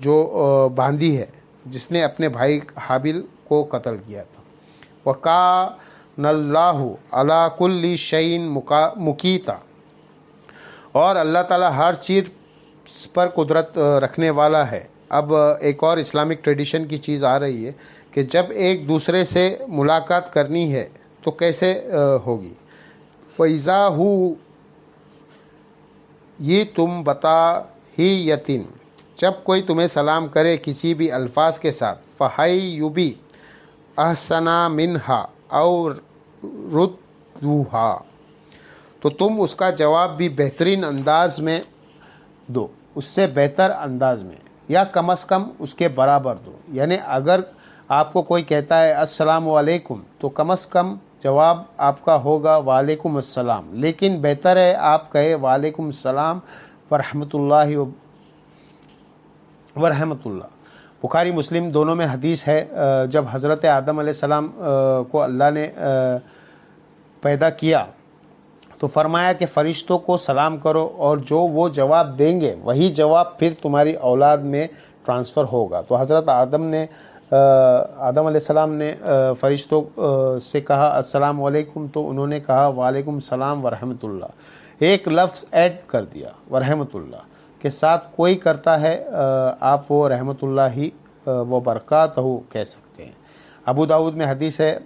جو باندھی ہے جس نے اپنے بھائی حابیل کو قتل کیا تھا۔ وَكَانَ اللَّهُ عَلَىٰ كُلِّ شَيْءٍ مُقِیتًا، اور اللہ تعالیٰ ہر چیز پر قدرت رکھنے والا ہے۔ اب ایک اور اسلامک ٹریڈیشن کی چیز آ رہی ہے کہ جب ایک دوسرے سے ملاقات کرنی ہے تو کیسے ہوگی؟ وَإِذَا هُ یہ تم بتا ہی یتین، جب کوئی تمہیں سلام کرے کسی بھی الفاظ کے ساتھ، فَحَيُّ احسنا منہا اور ردوہا، تو تم اس کا جواب بھی بہترین انداز میں دو، اس سے بہتر انداز میں، یا کم از کم اس کے برابر دو۔ یعنی اگر آپ کو کوئی کہتا ہے السلام علیکم تو کم از کم جواب آپ کا ہوگا وعلیکم السلام، لیکن بہتر ہے آپ کہے وعلیکم السلام ورحمۃ اللہ ورحمۃ اللہ۔ بخاری مسلم دونوں میں حدیث ہے، جب حضرت آدم علیہ السلام کو اللہ نے پیدا کیا تو فرمایا کہ فرشتوں کو سلام کرو، اور جو وہ جواب دیں گے وہی جواب پھر تمہاری اولاد میں ٹرانسفر ہوگا۔ تو حضرت آدم علیہ السلام نے فرشتوں سے کہا السلام علیکم، تو انہوں نے کہا وعلیکم السلام ورحمۃ اللہ، ایک لفظ ایڈ کر دیا ورحمۃ اللہ کے ساتھ، کوئی کرتا ہے آپ وہ رحمۃ اللہ ہی وہ برکاتہ کہہ سکتے ہیں۔ ابو داؤد میں حدیث ہے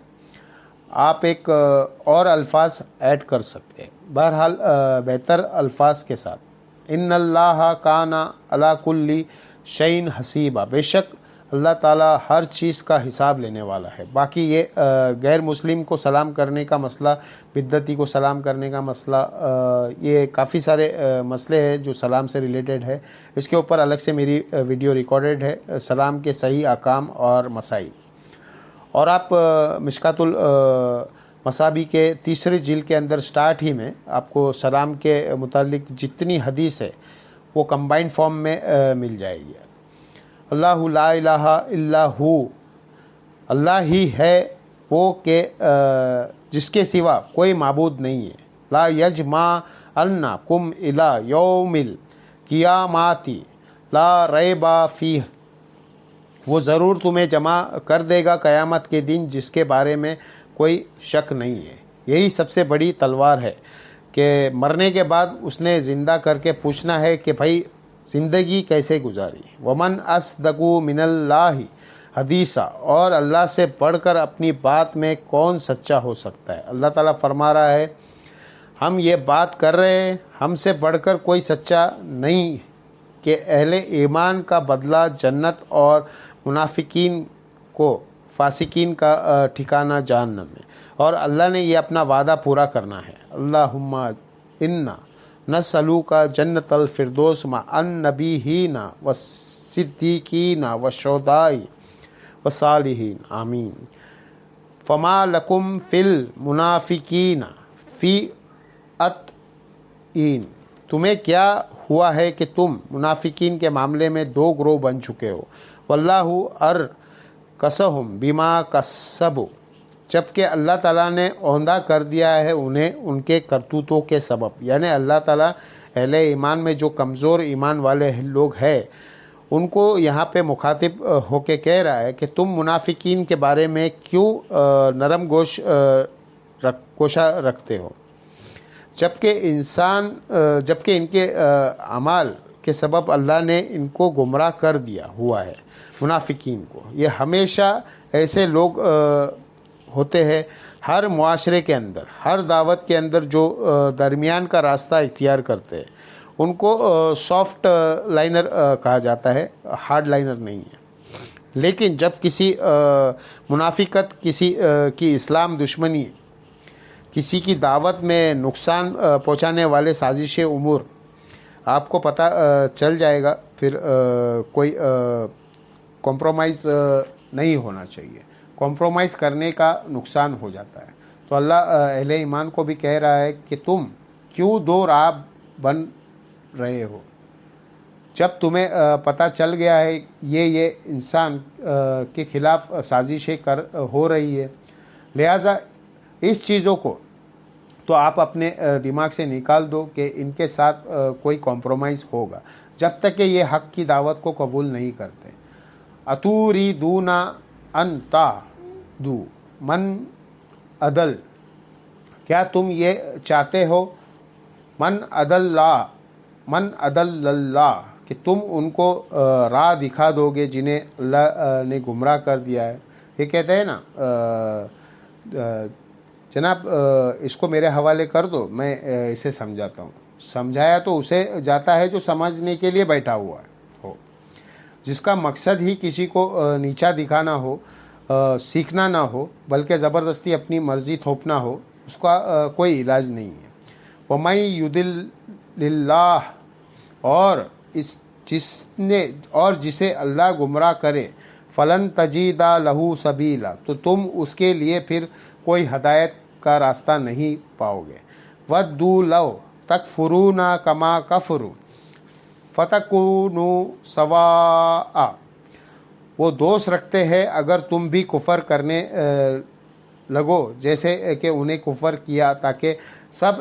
آپ ایک اور الفاظ ایڈ کر سکتے ہیں، بہرحال بہتر الفاظ کے ساتھ، ان اللہ کان علی کل شیء حسیبا، بے شک اللہ تعالیٰ ہر چیز کا حساب لینے والا ہے۔ باقی یہ غیر مسلم کو سلام کرنے کا مسئلہ، بدعتی کو سلام کرنے کا مسئلہ، یہ کافی سارے مسئلے ہیں جو سلام سے ریلیٹڈ ہے، اس کے اوپر الگ سے میری ویڈیو ریکارڈڈ ہے، سلام کے صحیح احکام اور مسائل۔ اور آپ مشکات المصابیح کے تیسری جلد کے اندر سٹارٹ ہی میں آپ کو سلام کے متعلق جتنی حدیث ہے وہ کمبائنڈ فارم میں مل جائے گی۔ اللہ لا الہ الا ہو، اللہ ہی ہے وہ کہ جس کے سوا کوئی معبود نہیں ہے۔ لا یجمعنکم الی یوم القیامۃ لا ریب فیہ، وہ ضرور تمہیں جمع کر دے گا قیامت کے دن جس کے بارے میں کوئی شک نہیں ہے۔ یہی سب سے بڑی تلوار ہے کہ مرنے کے بعد اس نے زندہ کر کے پوچھنا ہے کہ بھائی زندگی کیسے گزاری۔ ومن اصدق من اللہ حدیثا، اور اللہ سے بڑھ کر اپنی بات میں کون سچا ہو سکتا ہے۔ اللہ تعالیٰ فرما رہا ہے ہم یہ بات کر رہے ہیں، ہم سے بڑھ کر کوئی سچا نہیں کہ اہل ایمان کا بدلہ جنت اور منافقین کو فاسقین کا ٹھکانہ جہنم میں، اور اللہ نے یہ اپنا وعدہ پورا کرنا ہے۔ اللہم انا نسألوک جنت الفردوس مع النبیین والصدیقین والشہداء والصالحین آمین۔ فما لکم فی المنافقین فئتین، تمہیں کیا ہوا ہے کہ تم منافقین کے معاملے میں دو گروہ بن چکے ہو۔ واللہ ارکسہم بما کسبوا، جبکہ اللہ تعالیٰ نے عہدہ کر دیا ہے انہیں ان کے کرتوتوں کے سبب، یعنی اللہ تعالیٰ اہل ایمان میں جو کمزور ایمان والے لوگ ہیں ان کو یہاں پہ مخاطب ہو کے کہہ رہا ہے کہ تم منافقین کے بارے میں کیوں نرم گوشہ رکھتے ہو، جبکہ ان کے اعمال کے سبب اللہ نے ان کو گمراہ کر دیا ہوا ہے۔ منافقین کو، یہ ہمیشہ ایسے لوگ ہوتے ہیں ہر معاشرے کے اندر، ہر دعوت کے اندر جو درمیان کا راستہ اختیار کرتے ہیں، ان کو سافٹ لائنر کہا جاتا ہے، ہارڈ لائنر نہیں ہے۔ لیکن جب کسی منافقت، کسی کی اسلام دشمنی، کسی کی دعوت میں نقصان پہنچانے والے سازشی امور آپ کو پتہ چل جائے گا، پھر کوئی کمپرومائز نہیں ہونا چاہیے، کمپرومائز کرنے کا نقصان ہو جاتا ہے۔ تو اللہ اہل ایمان کو بھی کہہ رہا ہے کہ تم کیوں دو راہ بن رہے ہو، جب تمہیں پتہ چل گیا ہے یہ انسان کے خلاف سازشیں ہو رہی ہے، لہٰذا اس چیزوں کو تو آپ اپنے دماغ سے نکال دو کہ ان کے ساتھ کوئی کمپرومائز ہوگا، جب تک کہ یہ حق کی دعوت کو قبول نہیں کرتے۔ اتوریدون ان تہدوا من اضل، کیا تم یہ چاہتے ہو، من اضل اللہ، کہ تم ان کو راہ دکھا دو گے جنہیں اللہ نے گمراہ کر دیا ہے۔ یہ کہتے ہیں نا جناب اس کو میرے حوالے کر دو، میں اسے سمجھاتا ہوں، سمجھایا تو اسے جاتا ہے جو سمجھنے کے لیے بیٹھا ہوا ہو، جس کا مقصد ہی کسی کو نیچا دکھانا ہو، سیکھنا نہ ہو، بلکہ زبردستی اپنی مرضی تھوپنا ہو، اس کا کوئی علاج نہیں ہے۔ وَمَن يُضِلِّ اللَّهُ، اور جسے اللہ گمراہ کرے، فَلَن تَجِدَ لَهُ سَبِيلًا، تو تم اس کے لیے پھر کوئی ہدایت کا راستہ نہیں پاؤ گے۔ وَدُّوا لَوْ تَكْفُرُونَ كَمَا كَفَرُوا فَتَكُونُوا سَوَاءً، وہ دوست رکھتے ہیں اگر تم بھی کفر کرنے لگو جیسے کہ انہیں کفر کیا، تاکہ سب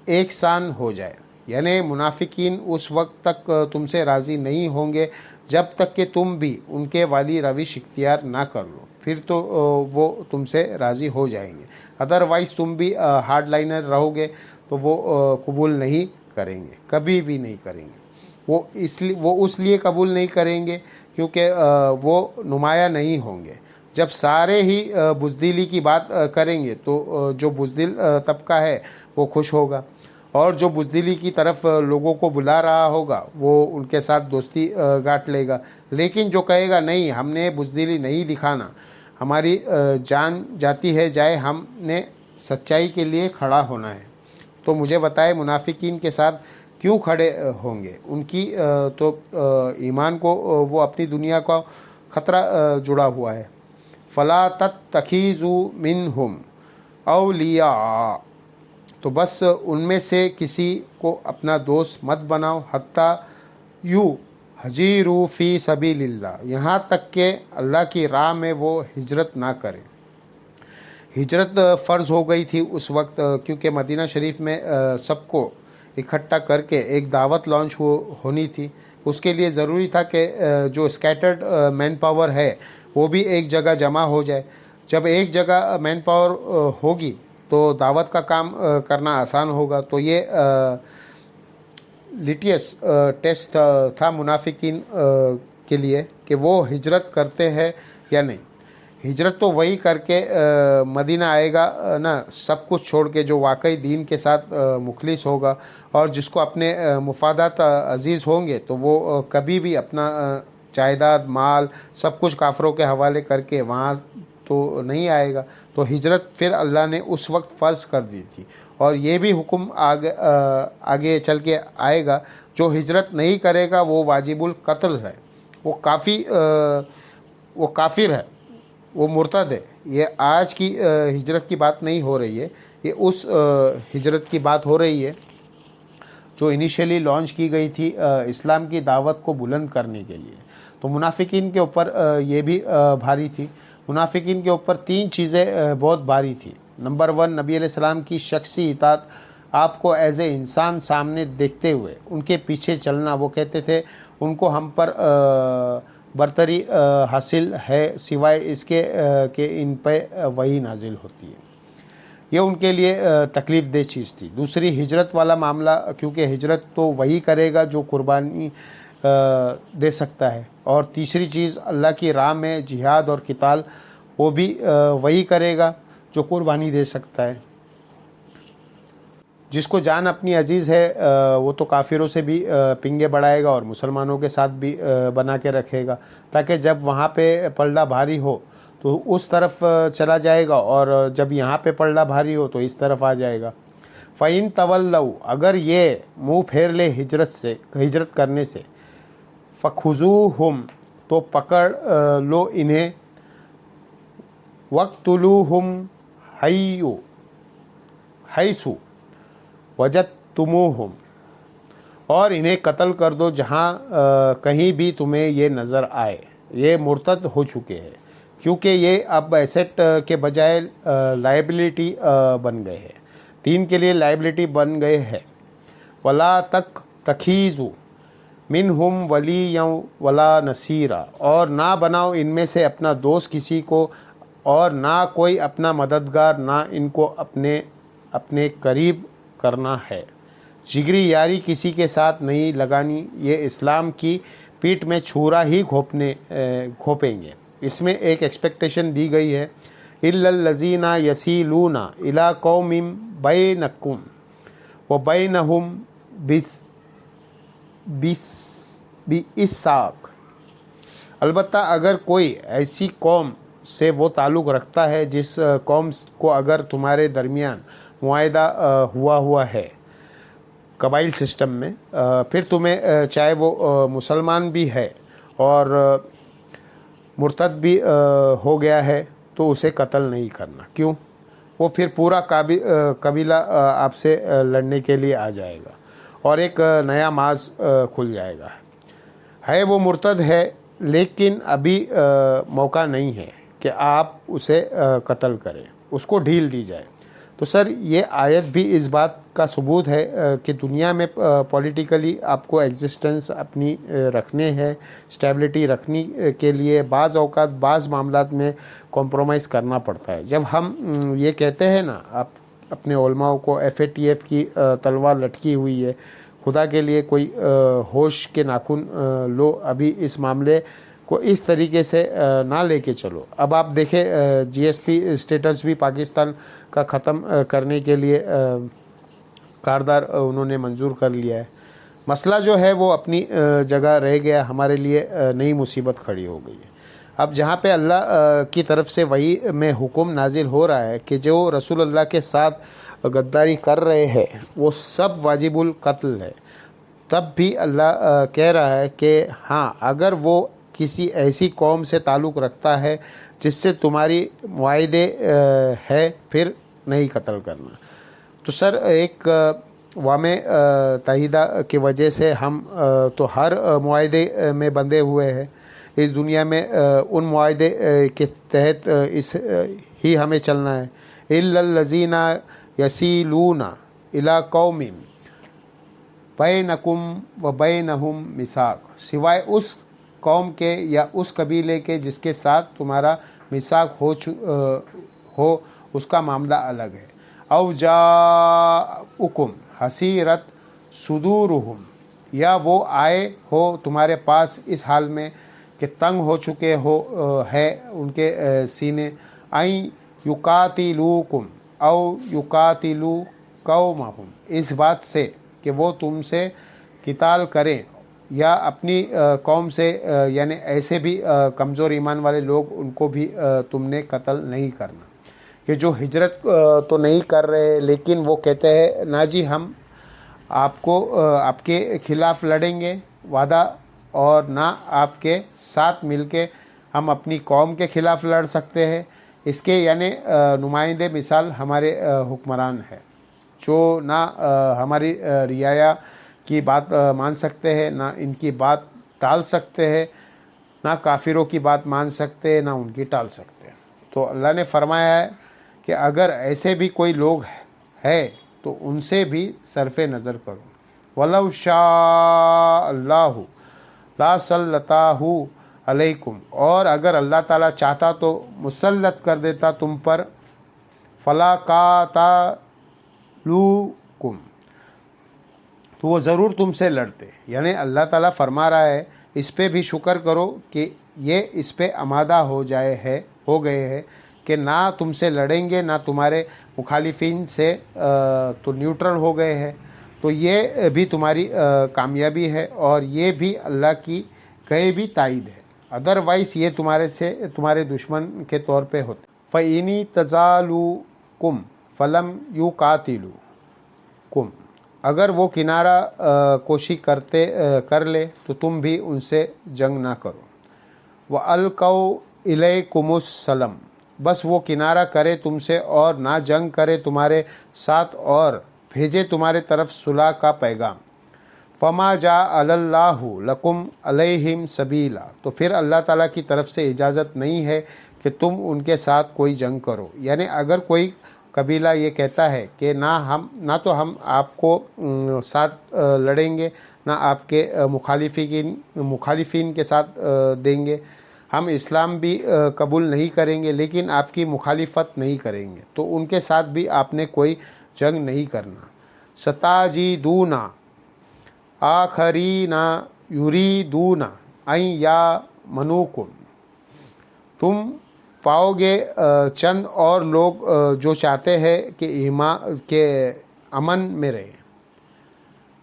ایک سان ہو جائے۔ یعنی منافقین اس وقت تک تم سے راضی نہیں ہوں گے جب تک کہ تم بھی ان کے والی روش اختیار نہ کر لو، پھر تو وہ تم سے راضی ہو جائیں گے۔ ادروائز تم بھی ہارڈ لائنر رہو گے تو وہ قبول نہیں کریں گے، کبھی بھی نہیں کریں گے۔ وہ اس لیے قبول نہیں کریں گے کیونکہ وہ نمایاں نہیں ہوں گے، جب سارے ہی بزدلی کی بات کریں گے تو جو بزدل طبقہ ہے وہ خوش ہوگا، اور جو بزدلی کی طرف لوگوں کو بلا رہا ہوگا وہ ان کے ساتھ دوستی گاٹ لے گا۔ لیکن جو کہے گا نہیں ہم نے بزدلی نہیں دکھانا، ہماری جان جاتی ہے جائے، ہم نے سچائی کے لیے کھڑا ہونا ہے، تو مجھے بتائے منافقین کے ساتھ کیوں کھڑے ہوں گے؟ ان کی تو ایمان کو وہ اپنی دنیا کا خطرہ جڑا ہوا ہے۔ فلا تتخذوا منہم اولیاء، تو بس ان میں سے کسی کو اپنا دوست مت بناؤ، حتیٰ یو حجیروا فی سبیل اللہ، یہاں تک کہ اللہ کی راہ میں وہ ہجرت نہ کریں۔ ہجرت فرض ہو گئی تھی اس وقت، کیونکہ مدینہ شریف میں سب کو اکٹھا کر کے ایک دعوت لانچ ہونی تھی۔ اس کے لیے ضروری تھا کہ جو اسکیٹرڈ مین پاور ہے وہ بھی ایک جگہ جمع ہو جائے۔ جب ایک جگہ مین پاور ہوگی تو دعوت کا کام کرنا آسان ہوگا۔ تو یہ لٹیس ٹیسٹ تھا منافقین کے لیے کہ وہ ہجرت کرتے ہیں یا نہیں۔ ہجرت تو وہی کر کے مدینہ آئے گا نا، سب کچھ چھوڑ کے، جو واقعی دین کے ساتھ مخلص ہوگا اور جس کو اپنے مفادات عزیز ہوں گے، تو وہ کبھی بھی اپنا جائیداد مال سب کچھ کافروں کے حوالے کر کے وہاں تو نہیں آئے گا۔ تو ہجرت پھر اللہ نے اس وقت فرض کر دی تھی، اور یہ بھی حکم آگے چل کے آئے گا، جو ہجرت نہیں کرے گا وہ واجب القتل ہے، وہ کافر ہے، وہ مرتد ہے۔ یہ آج کی ہجرت کی بات نہیں ہو رہی ہے، یہ اس ہجرت کی بات ہو رہی ہے جو انیشیلی لانچ کی گئی تھی اسلام کی دعوت کو بلند کرنے کے لیے۔ تو منافقین کے اوپر یہ بھی بھاری تھی۔ منافقین کے اوپر تین چیزیں بہت بھاری تھی۔ نمبر 1، نبی علیہ السلام کی شخصی اطاعت، آپ کو ایز اے انسان سامنے دیکھتے ہوئے ان کے پیچھے چلنا۔ وہ کہتے تھے ان کو ہم پر برتری حاصل ہے سوائے اس کے کہ ان پہ وحی نازل ہوتی ہے۔ یہ ان کے لیے تکلیف دہ چیز تھی۔ دوسری، ہجرت والا معاملہ، کیونکہ ہجرت تو وہی کرے گا جو قربانی دے سکتا ہے۔ اور تیسری چیز، اللہ کی راہ میں جہاد اور قتال، وہ بھی وہی کرے گا جو قربانی دے سکتا ہے۔ جس کو جان اپنی عزیز ہے وہ تو کافروں سے بھی پنگے بڑھائے گا اور مسلمانوں کے ساتھ بھی بنا کے رکھے گا، تاکہ جب وہاں پہ پلڑا بھاری ہو تو اس طرف چلا جائے گا، اور جب یہاں پہ پلڑا بھاری ہو تو اس طرف آ جائے گا۔ فَإِن تَوَلَّوْا، اگر یہ منہ پھیر لے ہجرت کرنے سے، فَخُذُوهُمْ، تو پکڑ لو انہیں، وَاقْتُلُوهُمْ حَيْثُ وَجَدتُّمُوهُمْ، اور انہیں قتل کر دو جہاں کہیں بھی تمہیں یہ نظر آئے۔ یہ مرتد ہو چکے ہیں، کیونکہ یہ اب ایسٹ کے بجائے لائبلٹی بن گئے ہیں، دین کے لیے لائبلٹی بن گئے ہیں۔ وَلَا تَتَّخِذُوا مِنْهُمْ وَلِيًّا وَلَا نَصِيرًا، اور نہ بناؤ ان میں سے اپنا دوست کسی کو، اور نہ کوئی اپنا مددگار، نہ ان کو اپنے قریب کرنا ہے۔ جگری یاری کسی کے ساتھ نہیں لگانی، یہ اسلام کی پیٹھ میں چھرا ہی گھونپیں گے۔ اس میں ایک ایکسپیکٹیشن دی گئی ہے، إِلَّا الَّذِينَ يَصِلُونَ إِلَىٰ قَوْمٍ بَيْنَكُمْ وَبَيْنَهُمْ مِيثَاقٌ، البتہ اگر کوئی ایسی قوم سے وہ تعلق رکھتا ہے جس قوم کو اگر تمہارے درمیان معاہدہ ہوا ہے قبائل سسٹم میں، پھر تمہیں چاہے وہ مسلمان بھی ہے اور مرتد بھی ہو گیا ہے، تو اسے قتل نہیں کرنا۔ کیوں؟ وہ پھر پورا قبیلہ آپ سے لڑنے کے لیے آ جائے گا، اور ایک نیا ماز کھل جائے گا۔ ہے وہ مرتد ہے، لیکن ابھی موقع نہیں ہے کہ آپ اسے قتل کریں، اس کو ڈھیل دی جائے۔ تو سر یہ آیت بھی اس بات کا ثبوت ہے کہ دنیا میں پولیٹیکلی آپ کو ایگزسٹنس اپنی رکھنے ہے، اسٹیبلٹی رکھنے کے لیے بعض اوقات بعض معاملات میں کمپرومائز کرنا پڑتا ہے۔ جب ہم یہ کہتے ہیں نا، آپ اپنے علماء کو FATF کی تلوار لٹکی ہوئی ہے، خدا کے لیے کوئی ہوش کے ناخن لو، ابھی اس معاملے کو کو اس طریقے سے نہ لے کے چلو۔ اب آپ دیکھیں جی ایس پی اسٹیٹس بھی پاکستان کا ختم کرنے کے لیے کاردار انہوں نے منظور کر لیا ہے۔ مسئلہ جو ہے وہ اپنی جگہ رہ گیا، ہمارے لیے نئی مصیبت کھڑی ہو گئی ہے۔ اب جہاں پہ اللہ کی طرف سے وحی میں حکم نازل ہو رہا ہے کہ جو رسول اللہ کے ساتھ غداری کر رہے ہیں وہ سب واجب القتل ہے، تب بھی اللہ کہہ رہا ہے کہ ہاں اگر وہ کسی ایسی قوم سے تعلق رکھتا ہے جس سے تمہاری معاہدے ہے پھر نہیں قتل کرنا۔ تو سر ایک وام تحیدہ کی وجہ سے ہم تو ہر معاہدے میں بندھے ہوئے ہیں، اس دنیا میں ان معاہدے کے تحت اس ہی ہمیں چلنا ہے۔ الا الذین یصلون الی قوم بینکم و بینہم میثاق، سوائے اس قوم کے یا اس قبیلے کے جس کے ساتھ تمہارا میثاق ہو، اس کا معاملہ الگ ہے۔ او جاءکم حسیرت صدورہم، یا وہ آئے ہو تمہارے پاس اس حال میں کہ تنگ ہو چکے ہے ان کے سینے، این یقاتلوکم او یقاتلو قومہم، اس بات سے کہ وہ تم سے قتال کریں یا اپنی قوم سے، یعنی ایسے بھی کمزور ایمان والے لوگ ان کو بھی تم نے قتل نہیں کرنا، کہ جو ہجرت تو نہیں کر رہے لیکن وہ کہتے ہیں نا جی ہم آپ کو آپ کے خلاف لڑیں گے وعدہ، اور نہ آپ کے ساتھ مل کے ہم اپنی قوم کے خلاف لڑ سکتے ہیں۔ اس کے یعنی نمائندے مثال ہمارے حکمران ہے جو نہ ہماری رعایا کی بات مان سکتے ہیں، نہ ان کی بات ٹال سکتے ہیں، نہ کافروں کی بات مان سکتے ہیں، نہ ان کی ٹال سکتے ہیں۔ تو اللہ نے فرمایا ہے کہ اگر ایسے بھی کوئی لوگ ہے تو ان سے بھی صرف نظر کرو۔ وَلَوْ شَاءَ اللَّهُ لَسَلَّطَهُ عَلَيْكُمْ، اور اگر اللہ تعالیٰ چاہتا تو مسلط کر دیتا تم پر، فَلَا قَاتَلُوكُمْ، تو وہ ضرور تم سے لڑتے۔ یعنی اللہ تعالیٰ فرما رہا ہے اس پہ بھی شکر کرو کہ یہ اس پہ آمادہ ہو گئے ہیں کہ نہ تم سے لڑیں گے نہ تمہارے مخالفین سے، تو نیوٹرل ہو گئے ہیں۔ تو یہ بھی تمہاری کامیابی ہے اور یہ بھی اللہ کی کہیں بھی تائید ہے، ادروائز یہ تمہارے دشمن کے طور پہ ہوتے۔ فَإِنِ تَزَالُوكُمْ فَلَمْ يُقَاتِلُوكُمْ، اگر وہ کنارہ کوشی کر لے تو تم بھی ان سے جنگ نہ کرو۔ وَأَلْقَوْا إِلَيْكُمُ السَّلَامَ، بس وہ کنارہ کرے تم سے اور نہ جنگ کرے تمہارے ساتھ اور بھیجے تمہارے طرف صلح کا پیغام۔ فَمَا جَعَلَ اللَّهُ لَكُمْ عَلَيْهِمْ سَبِيلًا، تو پھر اللہ تعالیٰ کی طرف سے اجازت نہیں ہے کہ تم ان کے ساتھ کوئی جنگ کرو۔ یعنی اگر کوئی قبیلہ یہ کہتا ہے کہ نہ تو ہم آپ کو ساتھ لڑیں گے نہ آپ کے مخالفین کے ساتھ دیں گے، ہم اسلام بھی قبول نہیں کریں گے لیکن آپ کی مخالفت نہیں کریں گے، تو ان کے ساتھ بھی آپ نے کوئی جنگ نہیں کرنا۔ سَتَجِدُونَ آخَرِینَ یُرِیدُونَ أَن یَأْمَنُوکُمْ، تم پاؤ گے چند اور لوگ جو چاہتے ہیں کہ امن میں رہے،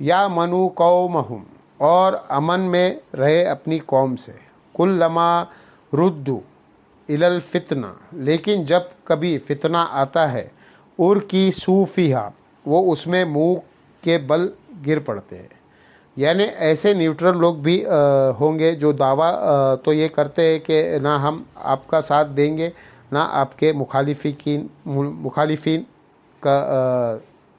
یا منو قومہم، اور امن میں رہے اپنی قوم سے۔ کلما ردوا الی الفتنہ، لیکن جب کبھی فتنہ آتا ہے، ارکسوا فیہا، وہ اس میں منہ کے بل گر پڑتے ہیں۔ یعنی ایسے نیوٹرل لوگ بھی ہوں گے جو دعویٰ تو یہ کرتے ہیں کہ نہ ہم آپ کا ساتھ دیں گے نہ آپ کے مخالفین کا،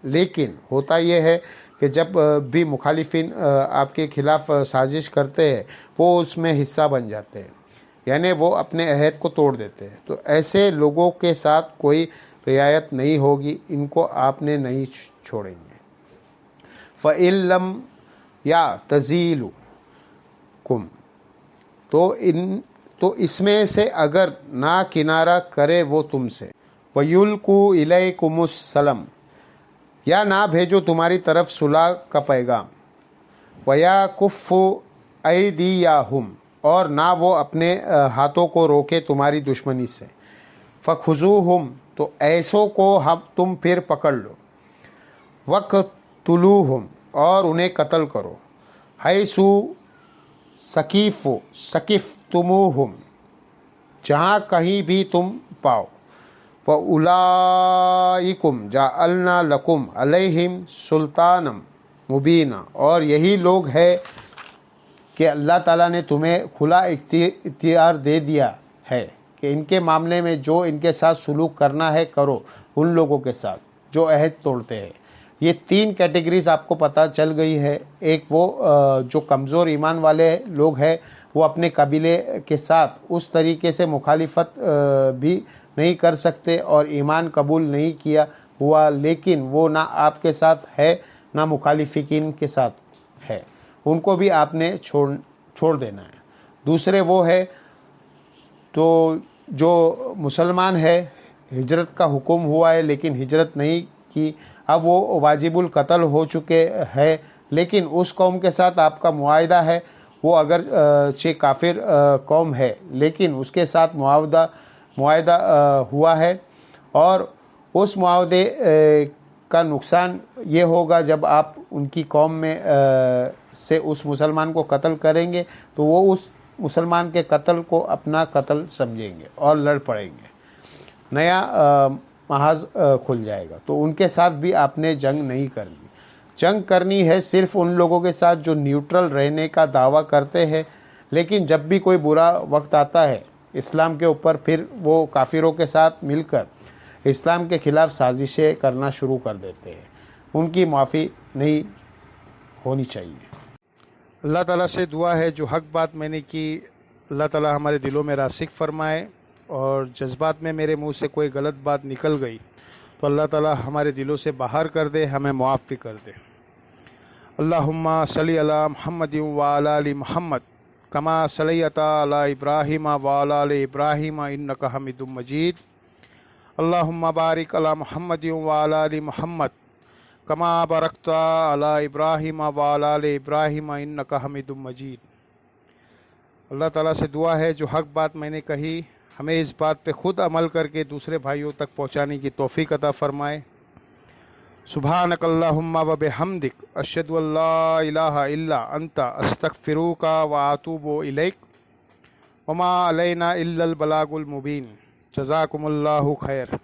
لیکن ہوتا یہ ہے کہ جب بھی مخالفین آپ کے خلاف سازش کرتے ہیں وہ اس میں حصہ بن جاتے ہیں، یعنی وہ اپنے عہد کو توڑ دیتے ہیں۔ تو ایسے لوگوں کے ساتھ کوئی رعایت نہیں ہوگی، ان کو آپ نے نہیں چھوڑیں گے۔ فَإِن لَّمْ يَعْتَزِلُوكُمْ، تو اس میں سے اگر نہ کنارہ کرے وہ تم سے، وَيُلْقُوا إِلَيْكُمُ السَّلَامَ، یا نہ بھیجو تمہاری طرف صلح کا پیغام، وَيَكُفُّ أَيْدِيَهُمْ، اور نہ وہ اپنے ہاتھوں کو روکے تمہاری دشمنی سے۔ فخذوہم، تو ایسوں کو تم پھر پکڑ لو، وقتلوہم، اور انہیں قتل کرو، حیثو ثقفتموہم، جہاں کہیں بھی تم پاؤ، وَأُولَئِکُمْ جَعَلْنَا لَکُمْ عَلَیہم سُلْطَانًا مُبِینًا، اور یہی لوگ ہے کہ اللہ تعالیٰ نے تمہیں کھلا اختیار دے دیا ہے کہ ان کے معاملے میں جو ان کے ساتھ سلوک کرنا ہے کرو، ان لوگوں کے ساتھ جو عہد توڑتے ہیں۔ یہ 3 کیٹیگریز آپ کو پتہ چل گئی ہے۔ ایک وہ جو کمزور ایمان والے لوگ ہیں، وہ اپنے قبیلے کے ساتھ اس طریقے سے مخالفت بھی نہیں کر سکتے اور ایمان قبول نہیں کیا ہوا، لیکن وہ نہ آپ کے ساتھ ہے نہ مخالفین کے ساتھ ہے، ان کو بھی آپ نے چھوڑ دینا ہے۔ دوسرے وہ ہے تو جو مسلمان ہے، ہجرت کا حکم ہوا ہے لیکن ہجرت نہیں کی، اب وہ واجب القتل ہو چکے ہیں، لیکن اس قوم کے ساتھ آپ کا معاہدہ ہے، وہ اگر کافر قوم ہے لیکن اس کے ساتھ معاہدہ ہوا ہے، اور اس معاہدے کا نقصان یہ ہوگا جب آپ ان کی قوم میں سے اس مسلمان کو قتل کریں گے تو وہ اس مسلمان کے قتل کو اپنا قتل سمجھیں گے اور لڑ پڑیں گے، نیا محاذ کھل جائے گا، تو ان کے ساتھ بھی آپ نے جنگ نہیں کرنی۔ جنگ کرنی ہے صرف ان لوگوں کے ساتھ جو نیوٹرل رہنے کا دعویٰ کرتے ہیں، لیکن جب بھی کوئی برا وقت آتا ہے اسلام کے اوپر، پھر وہ کافروں کے ساتھ مل کر اسلام کے خلاف سازشیں کرنا شروع کر دیتے ہیں، ان کی معافی نہیں ہونی چاہیے۔ اللہ تعالیٰ سے دعا ہے جو حق بات میں نے کی، اللہ تعالیٰ ہمارے دلوں میں راسخ فرمائے، اور جذبات میں میرے منہ سے کوئی غلط بات نکل گئی تو اللہ تعالیٰ ہمارے دلوں سے باہر کر دے، ہمیں معاف بھی کر دے۔ اللہم صلی علی محمد وعلی آل محمد کما صلیت علی ابراہیم وعلی آل ابراہیم انک حمید مجید۔ اللہم بارک علی محمد وعلی آل محمد کما بارکت علی ابراہیم وعلی آل ابراہیم انک حمید مجید۔ اللہ تعالیٰ سے دعا ہے جو حق بات میں نے کہی، ہمیں اس بات پہ خود عمل کر کے دوسرے بھائیوں تک پہنچانے کی توفیق عطا فرمائے۔ سبحانک اللہم و بحمدک، اشہد ان لا الہ الا انت، استغفروک و اتوب الیک، وما علینا الا البلاغ المبین۔ جزاکم اللہ خیر۔